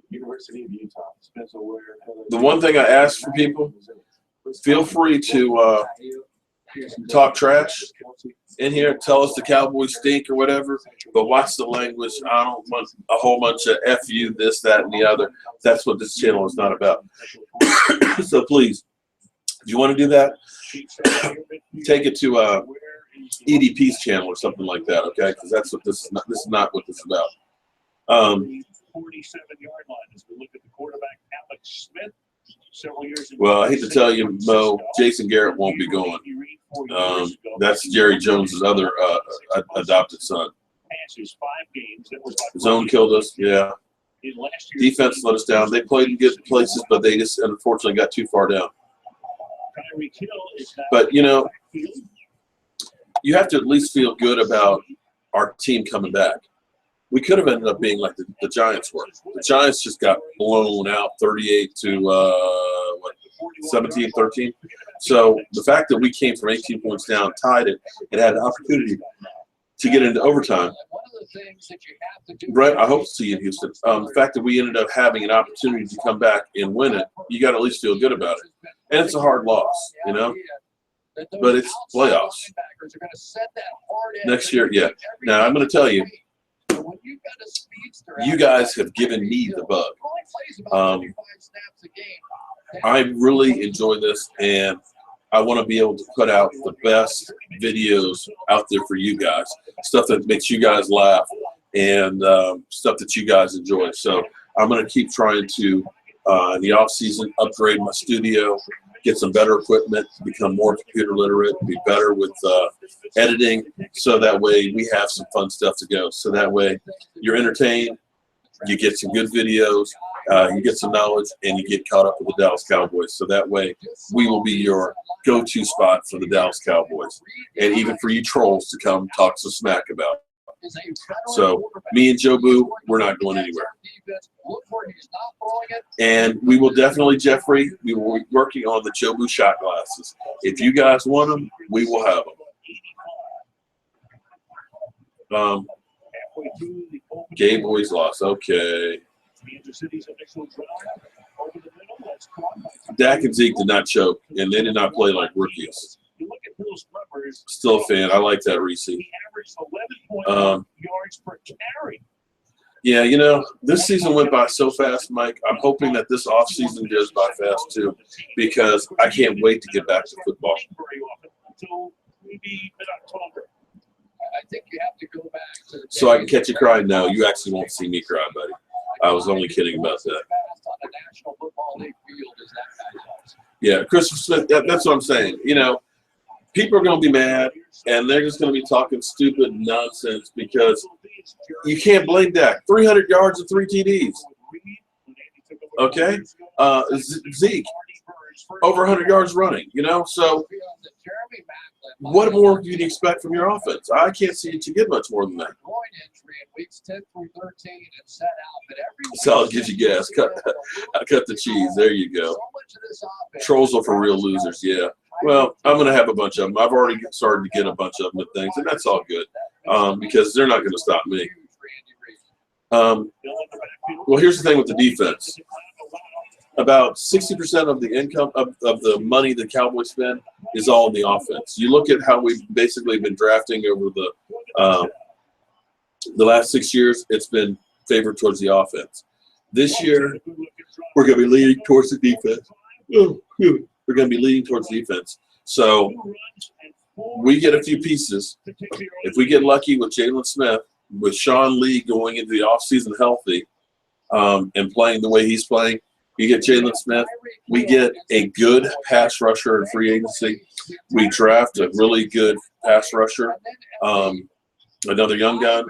University of Utah. Spencer Ware. The one thing I ask for people, feel free to talk trash in here, tell us the Cowboys stink or whatever, but watch the language. I don't want a whole bunch of F you, this, that, and the other. That's what this channel is not about. So please, if you want to do that, take it to EDP's channel or something like that, okay? Because that's what this is not what this is about. 47-yard line as we look at the quarterback, Alex Smith. Well, I hate to tell you, Mo, Jason Garrett won't be going. That's Jerry Jones's other adopted son. Zone killed us, yeah. Defense let us down. They played in good places, but they just unfortunately got too far down. But, you know, you have to at least feel good about our team coming back. We could have ended up being like the Giants were. The Giants just got blown out 38 to 17-13. So the fact that we came from 18 points down, tied it, and had an opportunity to get into overtime. Brett, I hope to see you in Houston. The fact that we ended up having an opportunity to come back and win it, you got to at least feel good about it. And it's a hard loss, you know. But it's playoffs. Next year, yeah. Now, I'm going to tell you, you guys have given me the bug. I really enjoy this, and I want to be able to put out the best videos out there for you guys, stuff that makes you guys laugh and stuff that you guys enjoy. So I'm going to keep trying to, in the off season, upgrade my studio, get some better equipment, become more computer literate, be better with editing, so that way we have some fun stuff to go. So that way you're entertained, you get some good videos, you get some knowledge, and you get caught up with the Dallas Cowboys. So that way we will be your go-to spot for the Dallas Cowboys, and even for you trolls to come talk some smack about. So me and Jobu, we're not going anywhere. And we will definitely, Jeffrey, we will be working on the Jobu shot glasses. If you guys want them, we will have them. Game boys lost. Okay. Dak and Zeke did not choke, and they did not play like rookies. Still a fan. I like that, Reese. Yeah, you know, this season went by so fast, Mike. I'm hoping that this off season goes by fast too, because I can't wait to get back to football. Until maybe mid-October. I think you have to go back to the So I can catch you crying. No, you actually won't see me cry, buddy. I was only kidding about that. on the National Football League field as that guy does. Yeah, Christopher Smith, that's what I'm saying. You know, people are going to be mad, and they're just going to be talking stupid nonsense because you can't blame Dak. 300 yards and 3 TDs. Okay? Zeke, over 100 yards running, you know? So what more do you expect from your offense? I can't see you to get much more than that. Groin injury in weeks 10 through 13 and set out, but every Salad gives you gas. Cut the cheese. There you go. so much of this offense. Trolls are for real losers, yeah. Well, I'm going to have a bunch of them. I've already started to get a bunch of them and things, and that's all good because they're not going to stop me. Well, here's the thing with the defense. About 60% of the income of the money the Cowboys spend is all in the offense. You look at how we've basically been drafting over the last 6 years, it's been favored towards the offense. This year, we're going to be leaning towards the defense. We're going to be leaning towards defense. So we get a few pieces. If we get lucky with Jalen Smith, with Sean Lee going into the offseason healthy and playing the way he's playing, you get Jalen Smith. We get a good pass rusher in free agency. We draft a really good pass rusher, another young gun.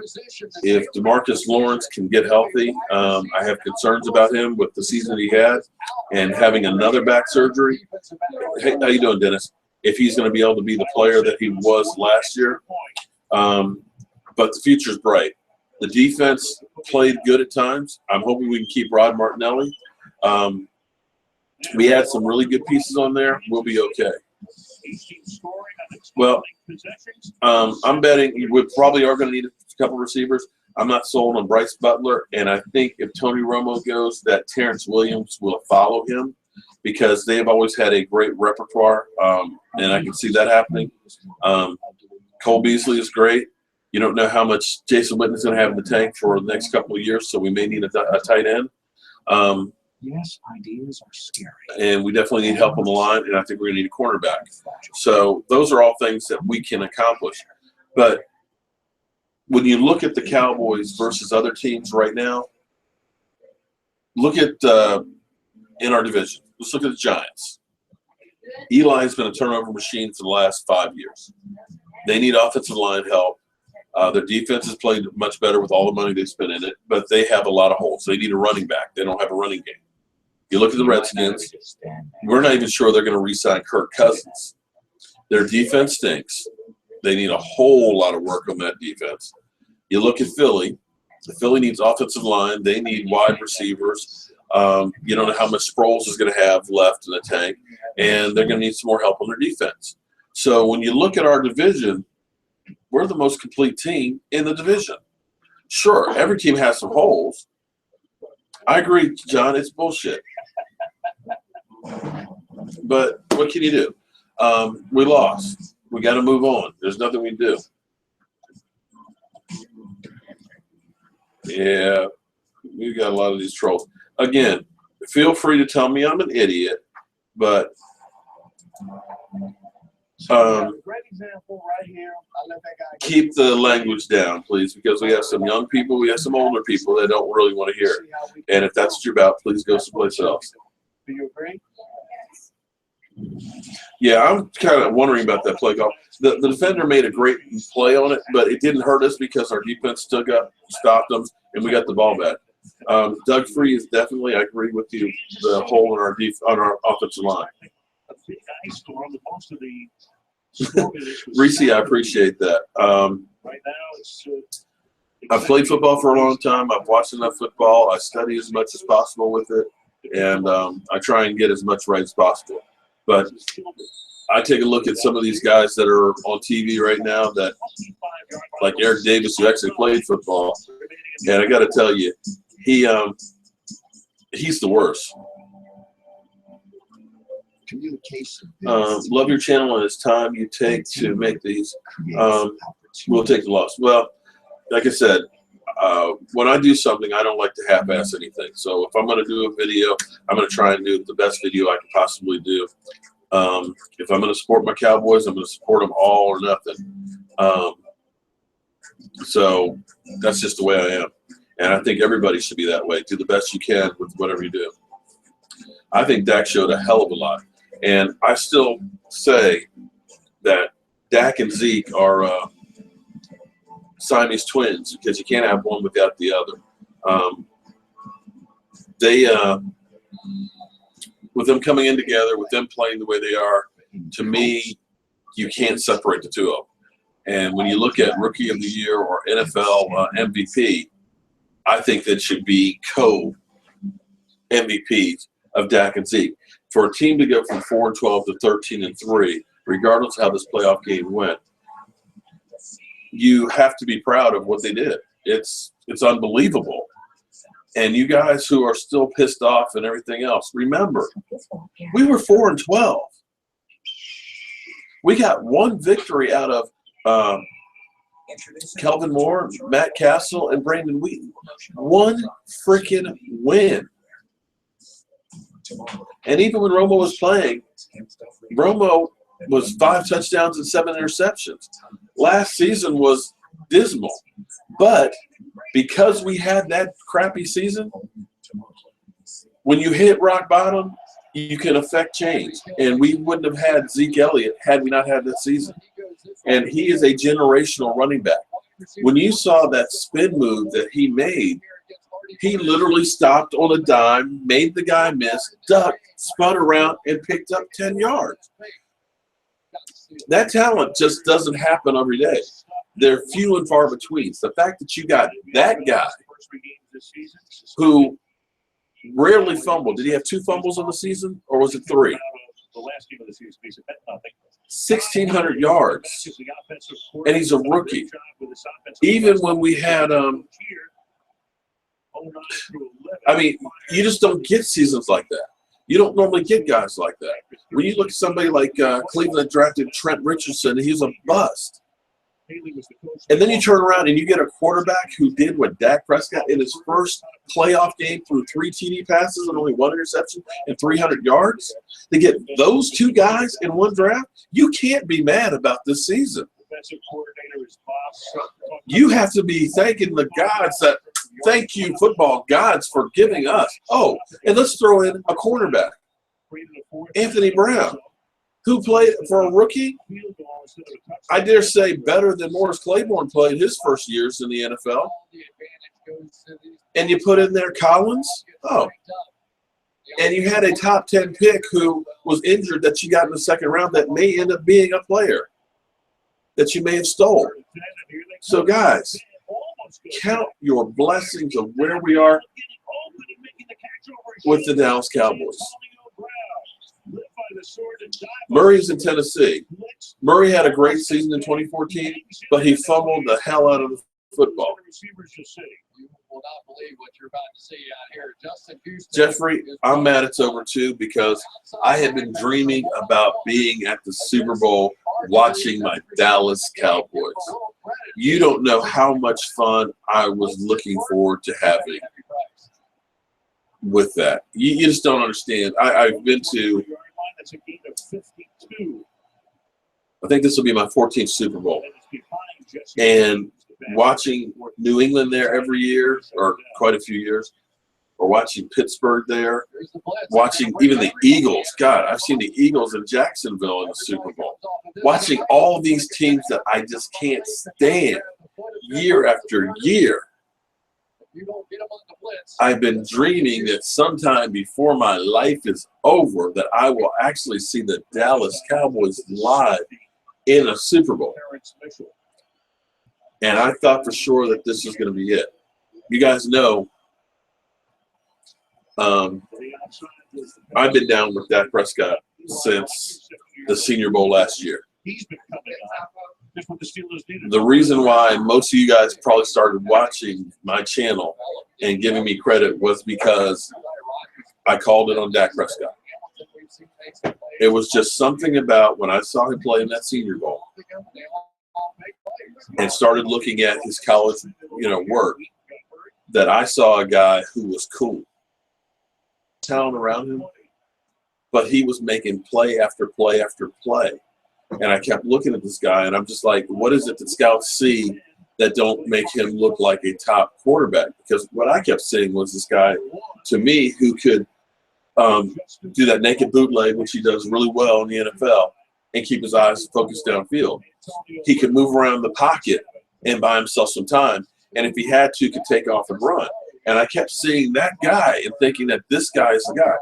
If DeMarcus Lawrence can get healthy, I have concerns about him with the season he had and having another back surgery. Hey, how you doing, Dennis? If he's going to be able to be the player that he was last year. But the future's bright. The defense played good at times. I'm hoping we can keep Rod Martinelli. We had some really good pieces on there. We'll be okay. Well, I'm betting we probably are going to need a couple receivers. I'm not sold on Bryce Butler, and I think if Tony Romo goes, that Terrence Williams will follow him because they have always had a great repertoire, and I can see that happening. Cole Beasley is great. You don't know how much Jason Witten's going to have in the tank for the next couple of years, so we may need a tight end. Yes, ideas are scary. And we definitely need help on the line, and I think we're going to need a cornerback. So those are all things that we can accomplish. But when you look at the Cowboys versus other teams right now, look at in our division. Let's look at the Giants. Eli's been a turnover machine for the last 5 years. They need offensive line help. Their defense has played much better with all the money they spent in it, but they have a lot of holes. They need a running back. They don't have a running game. You look at the Redskins, we're not even sure they're going to re-sign Kirk Cousins. Their defense stinks. They need a whole lot of work on that defense. You look at Philly. Philly needs offensive line. They need wide receivers. You don't know how much Sproles is going to have left in the tank, and they're going to need some more help on their defense. So when you look at our division, we're the most complete team in the division. Sure, every team has some holes. I agree, John, it's bullshit. But what can you do? We lost. We got to move on. There's nothing we can do. Yeah, we got a lot of these trolls. Again, feel free to tell me I'm an idiot, but Great example right here. keep the language down, please, because we have some young people, we have some older people that don't really want to hear it. And if that's what you're about, please go someplace else. Do you agree? Yeah, I'm kind of wondering about that play call. The defender made a great play on it, but it didn't hurt us because our defense still stopped them, and we got the ball back. Doug Free is definitely, I agree with you, the hole in on our offensive line. A big ice storm that most of the Reese, I appreciate that. right now it's I've played football for a long time. I've watched enough football. I study as much as possible with it, and I try and get as much right as possible. But I take a look at some of these guys that are on TV right now that, like Eric Davis, who actually played football, and I got to tell you, he's the worst. Communication. Love your channel and it's time you take to make these. We'll take the loss. Well, like I said, when I do something, I don't like to half-ass anything. So if I'm going to do a video, I'm going to try and do the best video I can possibly do. If I'm going to support my Cowboys, I'm going to support them all or nothing. So that's just the way I am. And I think everybody should be that way. Do the best you can with whatever you do. I think Dak showed a hell of a lot. And I still say that Dak and Zeke are Siamese twins because you can't have one without the other. With them coming in together, with them playing the way they are, to me, you can't separate the two of them. And when you look at Rookie of the Year or NFL MVP, I think that should be co-MVPs of Dak and Zeke. For a team to go from 4-12 to 13-3, regardless of how this playoff game went, you have to be proud of what they did. It's unbelievable. And you guys who are still pissed off and everything else, remember, we were 4-12. We got one victory out of Kelvin Moore, Matt Castle, and Brandon Wheaton. One freaking win. And even when Romo was playing, Romo was 5 touchdowns and 7 interceptions. Last season was dismal. But because we had that crappy season, when you hit rock bottom, you can affect change. And we wouldn't have had Zeke Elliott had we not had that season. And he is a generational running back. When you saw that spin move that he made, he literally stopped on a dime, made the guy miss, ducked, spun around, and picked up 10 yards. That talent just doesn't happen every day. They're few and far between. The fact that you got that guy who rarely fumbled. Did he have 2 fumbles on the season, or was it 3? 1,600 yards, and he's a rookie. Even when we had I mean, you just don't get seasons like that. You don't normally get guys like that. When you look at somebody like Cleveland drafted Trent Richardson, he was a bust. And then you turn around and you get a quarterback who did what Dak Prescott in his first playoff game threw 3 TD passes and only 1 interception and 300 yards. To get those 2 guys in one draft, you can't be mad about this season. You have to be thanking the gods that thank you, football gods, for giving us. Oh, and let's throw in a cornerback, Anthony Brown, who played for a rookie, I dare say better than Morris Claiborne played his first years in the NFL. And you put in there Collins. Oh. And you had a top 10 pick who was injured that you got in the second round that may end up being a player that you may have stole. So, guys, count your blessings of where we are with the Dallas Cowboys. Murray's in Tennessee. Murray had a great season in 2014, but he fumbled the hell out of the football. You will not believe what you're about to see out here. Justin Houston. Jeffrey, I'm mad it's over too because I had been dreaming about being at the Super Bowl watching my Dallas Cowboys. You don't know how much fun I was looking forward to having with that. You just don't understand. I've been to, I think this will be my 14th Super Bowl. And watching New England there every year, or quite a few years, or watching Pittsburgh there, watching even the Eagles. God, I've seen the Eagles in Jacksonville in the Super Bowl. Watching all these teams that I just can't stand year after year. I've been dreaming that sometime before my life is over that I will actually see the Dallas Cowboys live in a Super Bowl. And I thought for sure that this was going to be it. You guys know I've been down with Dak Prescott since the Senior Bowl last year. The reason why most of you guys probably started watching my channel and giving me credit was because I called it on Dak Prescott. It was just something about when I saw him play in that Senior Bowl and started looking at his college, work that I saw a guy who was cool, talent around him, but he was making play after play after play. And I kept looking at this guy, and I'm just like, what is it that scouts see that don't make him look like a top quarterback? Because what I kept seeing was this guy, to me, who could do that naked bootleg, which he does really well in the NFL, and keep his eyes focused downfield. He could move around the pocket and buy himself some time, and if he had to, could take off and run. And I kept seeing that guy and thinking that this guy is the guy.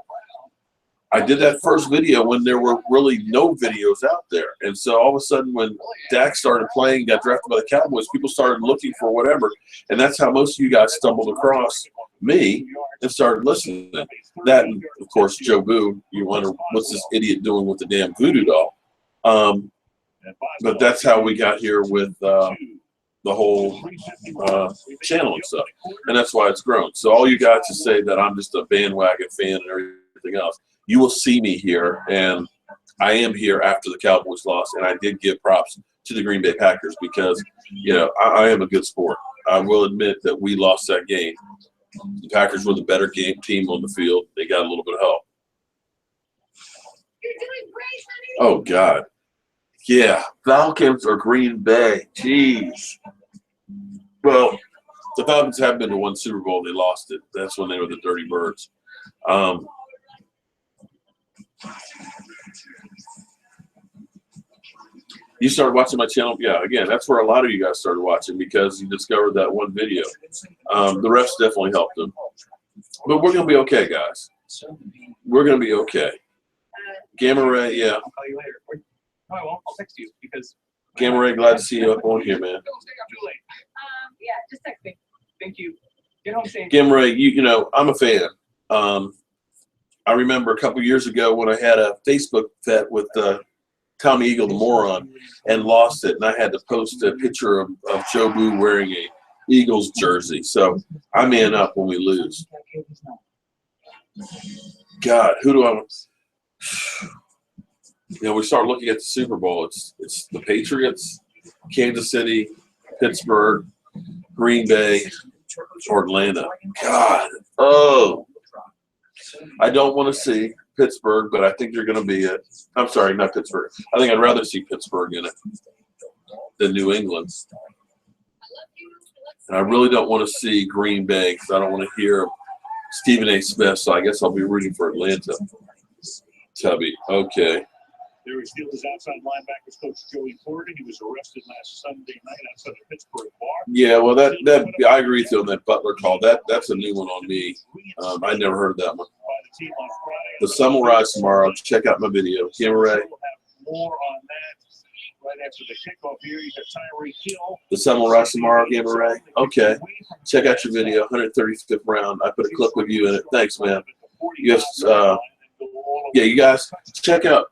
I did that first video when there were really no videos out there. And so all of a sudden when Dak started playing, got drafted by the Cowboys, people started looking for whatever. And that's how most of you guys stumbled across me and started listening. That, and of course, Jobu, you wonder, what's this idiot doing with the damn voodoo doll? But that's how we got here with the whole channel and stuff. And that's why it's grown. So all you guys to say that I'm just a bandwagon fan and everything else, you will see me here, and I am here after the Cowboys lost, and I did give props to the Green Bay Packers because, you know, I am a good sport. I will admit that we lost that game. The Packers were the better team on the field. They got a little bit of help. You're doing great, honey. Oh, God. Yeah, Falcons or Green Bay. Jeez. Well, the Falcons have been to one Super Bowl. They lost it. That's when they were the Dirty Birds. You started watching my channel? Yeah, again, that's where a lot of you guys started watching because you discovered that one video. The refs definitely helped them. But we're going to be okay, guys. We're going to be okay. Gamma Ray, yeah. I'll call you later. No, I won't. I'll text you because. Gamma Ray, glad to see you up on here, man. Yeah, just text me. Thank you. Get home safe. Gamma Ray, you know, I'm a fan. I remember a couple years ago when I had a Facebook bet with Tommy Eagle, the moron, and lost it, and I had to post a picture of Jobu wearing a Eagles jersey. So I man up when we lose. God, who do I want? You know, we start looking at the Super Bowl. It's the Patriots, Kansas City, Pittsburgh, Green Bay, Atlanta. God, oh. I don't want to see Pittsburgh, but I think they're going to be it. I'm sorry, not Pittsburgh. I think I'd rather see Pittsburgh in it than New England. And I really don't want to see Green Bay because I don't want to hear Stephen A. Smith, so I guess I'll be rooting for Atlanta. Tubby, okay. There was Steelers outside linebackers coach Joey Porter. He was arrested last Sunday night outside the Pittsburgh bar. Yeah, well, that I agree with you on that Butler call. That's a new one on me. I never heard that one. The sun will rise tomorrow. Check out my video. Gamma Ray. More on that right after the kickoff here. You got Tyreek Hill. The sun will rise tomorrow, Gamma Ray. Okay. Check out your video. 135th round. I put a clip of you in it. Thanks, man. You have, yeah, you guys check out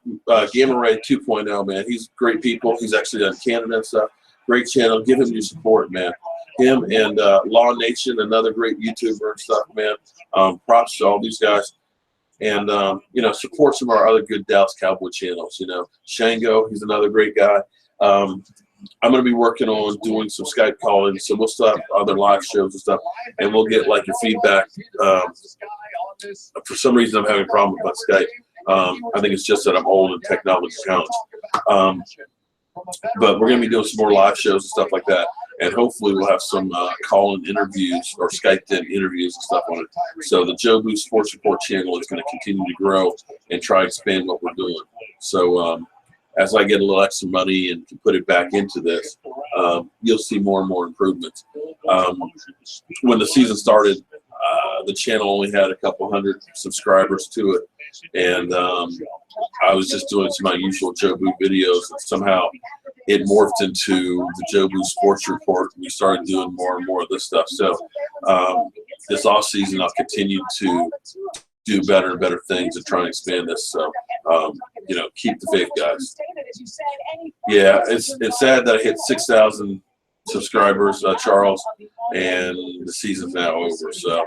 Gamma Ray 2.0, man. He's great people. He's actually done Canada and stuff. Great channel. Give him your support, man. Him and Law Nation, another great YouTuber and stuff, man. Props to all these guys. And, you know, support some of our other good Dallas Cowboy channels. You know, Shango, he's another great guy. I'm going to be working on doing some Skype calling, so we'll start other live shows and stuff, and we'll get, like, your feedback. For some reason, I'm having a problem with my Skype. I think it's just that I'm old and technology challenged. But we're going to be doing some more live shows and stuff like that, and hopefully we'll have some call-in interviews or Skyped-in interviews and stuff on it. So the Jobu Sports Report channel is going to continue to grow and try to expand what we're doing. So as I get a little extra money and can put it back into this, you'll see more and more improvements. When the season started, the channel only had a couple hundred subscribers to it, and I was just doing some of my usual Jobu videos, and somehow it morphed into the Jobu Sports Report. We started doing more and more of this stuff. So this off season, I'll continue to do better and better things and try and expand this. So you know, keep the faith, guys. Yeah, it's sad that I hit 6,000 subscribers, Charles, and the season's now over. So.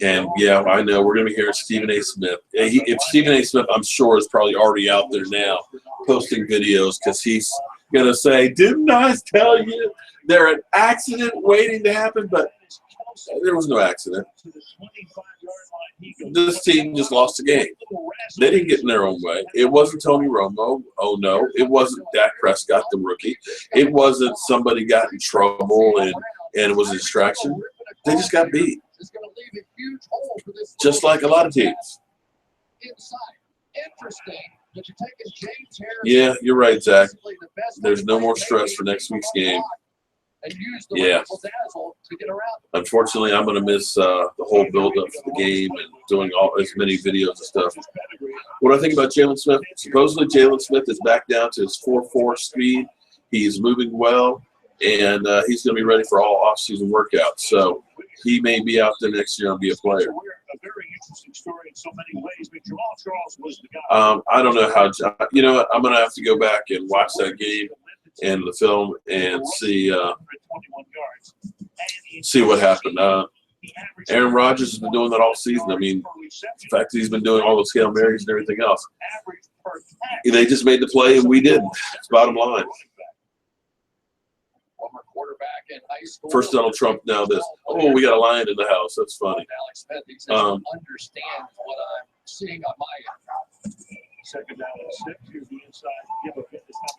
And yeah, I know we're going to be hearing Stephen A. Smith. If Stephen A. Smith, I'm sure, is probably already out there now posting videos because he's going to say, "Didn't I tell you they're an accident waiting to happen?" But There was no accident. This team just lost the game. They didn't get in their own way. It wasn't Tony Romo. Oh, no. It wasn't Dak Prescott, the rookie. It wasn't somebody got in trouble and it was a distraction. They just got beat. Just like a lot of teams. Yeah, you're right, Zach. There's no more stress for next week's game. Yeah. Unfortunately, I'm going to miss the whole build-up for the game and doing as many videos and stuff. What do I think about Jalen Smith? Supposedly, Jalen Smith is back down to his 4.4 speed. He's moving well, and he's going to be ready for all off-season workouts. So he may be out there next year and be a player. I don't know how. You know what? I'm going to have to go back and watch that game and the film and see what happened. Aaron Rodgers has been doing that all season. I mean, the fact that he's been doing all those Hail Marys and everything else. They just made the play and we didn't. It's bottom line. First Donald Trump, now this. Oh, we got a lion in the house. That's funny.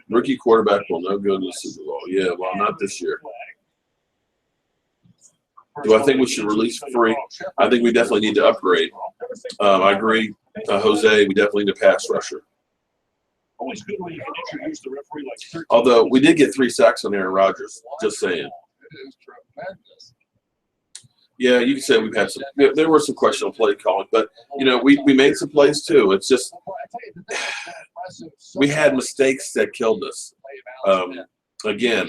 Rookie quarterback will no go to the Super Bowl. Yeah, well, not this year. Do I think we should release free? I think we definitely need to upgrade. I agree. Jose, we definitely need a pass rusher. Although we did get 3 sacks on Aaron Rodgers. Just saying. Yeah, you can say we've had some. There were some questionable play calling, but we made some plays too. It's just we had mistakes that killed us. Again,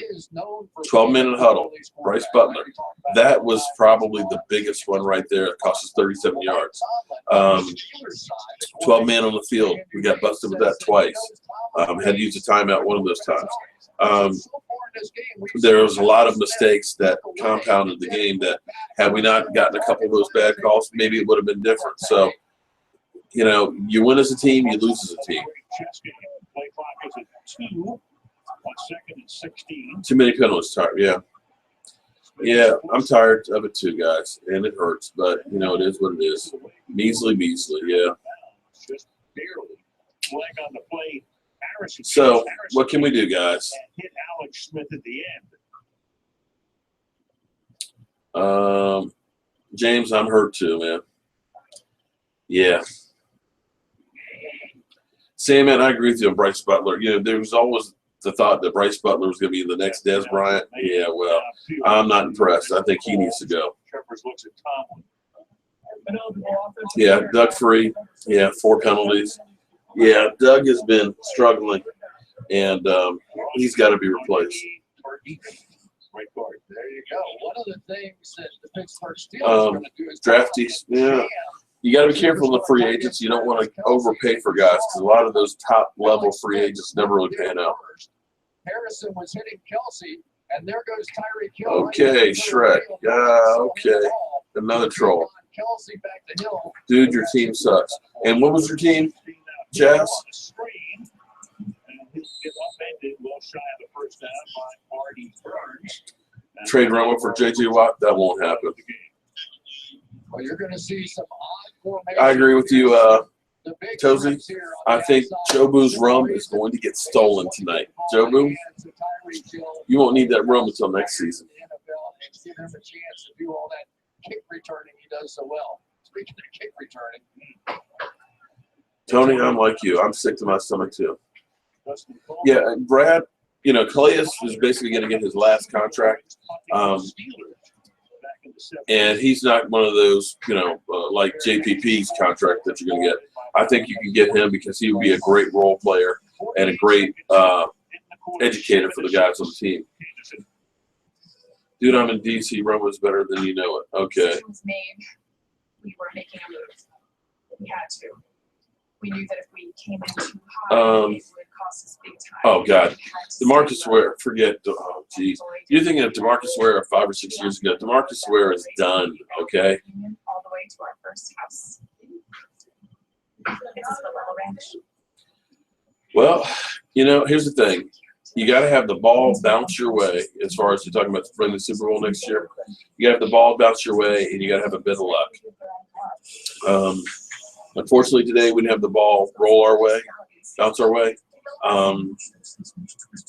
12-minute huddle. Bryce Butler. That was probably the biggest one right there. It cost us 37 yards. 12-man on the field. We got busted with that twice. Had to use a timeout one of those times. There was a lot of mistakes that compounded the game that had we not gotten a couple of those bad calls, maybe it would have been different. So, you win as a team, you lose as a team. Too many penalties, yeah. Yeah, I'm tired of it too, guys, and it hurts, but, it is what it is. Measly, yeah. So, what can we do, guys? James, I'm hurt too, man. Yeah. Sam, man, I agree with you on Bryce Butler. There was always the thought that Bryce Butler was going to be the next Des Bryant. Yeah, well, I'm not impressed. I think he needs to go. Yeah, Doug Free. Yeah, 4 penalties. Yeah, Doug has been struggling, and he's got to be replaced. There you go. One of the things that the Pittsburgh Steelers are going to do is draftees. Yeah, you got to be careful of the free agents. You don't want to overpay for guys because a lot of those top-level free agents never really pan out. Harrison was hitting Kelsey, and there goes Tyreek Hill. Okay, Shrek. Okay. Another troll. Dude, your team sucks. And what was your team, Jazz? Trade Romo for J.J. Watt? That won't happen. Well, you're going to see some odd formations. I agree with you, Tozy. I think Jobu's rum is going to get stolen tonight. Jobu, you won't need that rum until next season. Give him a chance to do all that kick returning he does so well. Speaking of kick returning. Tony, I'm like you. I'm sick to my stomach too. Yeah, Brad, Calais is basically going to get his last contract. And he's not one of those, like JPP's contract that you're going to get. I think you can get him because he would be a great role player and a great educator for the guys on the team. Dude, I'm in DC. Romo's better than you know it. Okay. Was made. We were making a move. We had to. We knew that if we came in too high, it would cost us big time. Oh, God. DeMarcus Ware, forget. Oh, geez. You're thinking of DeMarcus Ware 5 or 6 years ago. DeMarcus Ware is done, okay? All the way to our first house. It's a level ranch. Well, here's the thing. you got to have the ball bounce your way. As far as you're talking about bringing the Super Bowl next year, you got to have the ball bounce your way, and you got to have a bit of luck. Unfortunately, today we didn't have the ball roll our way, bounce our way.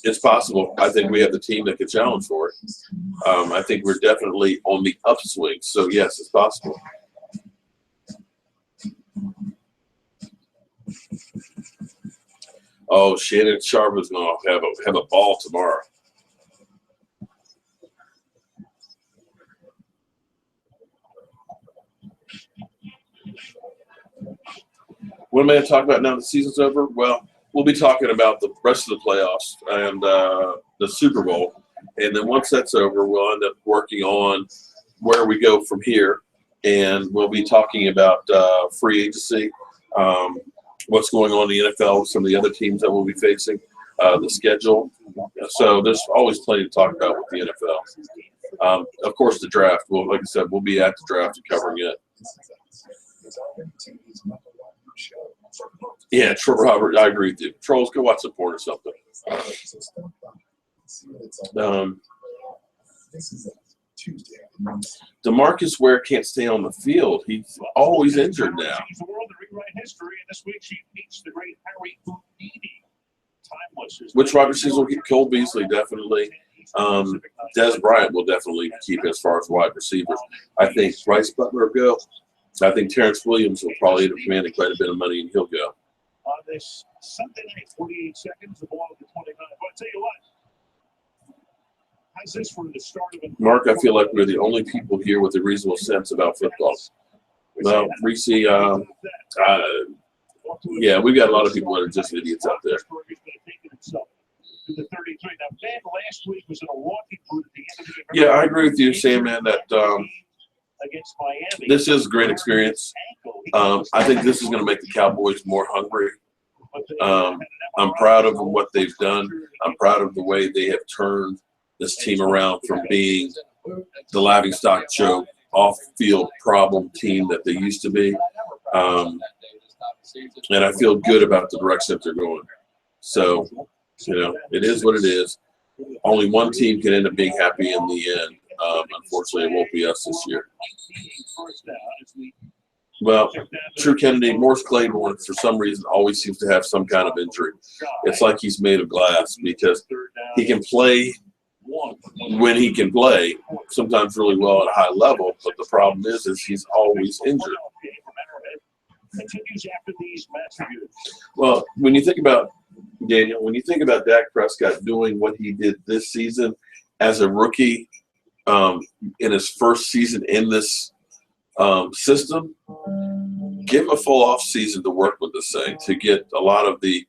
It's possible. I think we have the team that could challenge for it. I think we're definitely on the upswing. So yes, it's possible. Oh, Shannon Sharp is going to have a ball tomorrow. What am I going to talk about now the season's over? Well, we'll be talking about the rest of the playoffs and the Super Bowl. And then once that's over, we'll end up working on where we go from here. And we'll be talking about free agency, what's going on in the NFL, some of the other teams that we'll be facing, the schedule. So there's always plenty to talk about with the NFL. Of course, the draft. Well, like I said, we'll be at the draft and covering it. Yeah, Robert, I agree with you. Trolls, go watch some porn or something. DeMarcus Ware can't stay on the field. He's always injured now. Which wide receivers will get? Cole Beasley, definitely. Des Bryant will definitely keep as far as wide receivers. I think Bryce Butler will go. I think Terrence Williams will probably end up commanding quite a bit of money, and he'll go. On this Sunday night, 48 seconds, the ball at the 29. I'll tell you what. How's this for the start of it? Mark, I feel like we're the only people here with a reasonable sense about football. Well, Reese, yeah, we've got a lot of people that are just idiots out there. Yeah, I agree with you, Sam, man, that this is a great experience. I think this is going to make the Cowboys more hungry. I'm proud of what they've done. I'm proud of the way they have turned this team around from being the laughingstock joke, off-field problem team that they used to be. And I feel good about the direction that they're going. So, it is what it is. Only one team can end up being happy in the end. Unfortunately, it won't be us this year. Well, True Kennedy, Morris Claiborne, for some reason, always seems to have some kind of injury. It's like he's made of glass because he can play when he can play, sometimes really well at a high level, but the problem is he's always injured. Well, when you think about, Daniel, when you think about Dak Prescott doing what he did this season as a rookie in his first season in this system, give him a full off season to work with this thing, to get a lot of the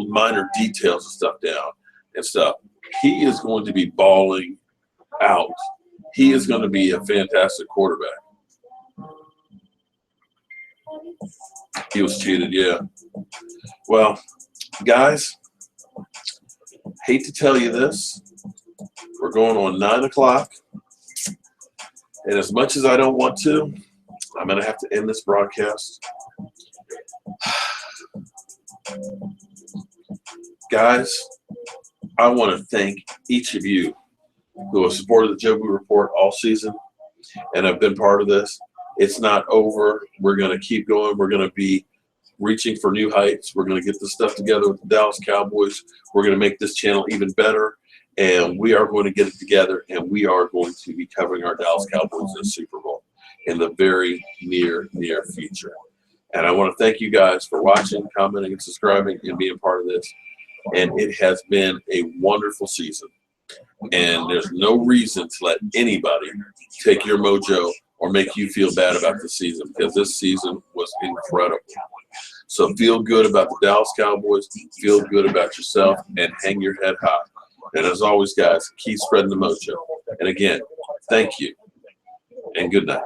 minor details and stuff down and stuff. He is going to be balling out. He is going to be a fantastic quarterback. He was cheated, yeah. Well, guys, hate to tell you this. We're going on 9 o'clock. And as much as I don't want to, I'm going to have to end this broadcast. Guys, I want to thank each of you who have supported the Jobu Report all season and have been part of this. It's not over. We're going to keep going. We're going to be reaching for new heights. We're going to get this stuff together with the Dallas Cowboys. We're going to make this channel even better. And we are going to get it together, and we are going to be covering our Dallas Cowboys in the Super Bowl in the very near future. And I want to thank you guys for watching, commenting, and subscribing, and being part of this. And it has been a wonderful season. And there's no reason to let anybody take your mojo or make you feel bad about the season, because this season was incredible. So feel good about the Dallas Cowboys, feel good about yourself, and hang your head high. And as always, guys, keep spreading the mojo. And again, thank you, and good night.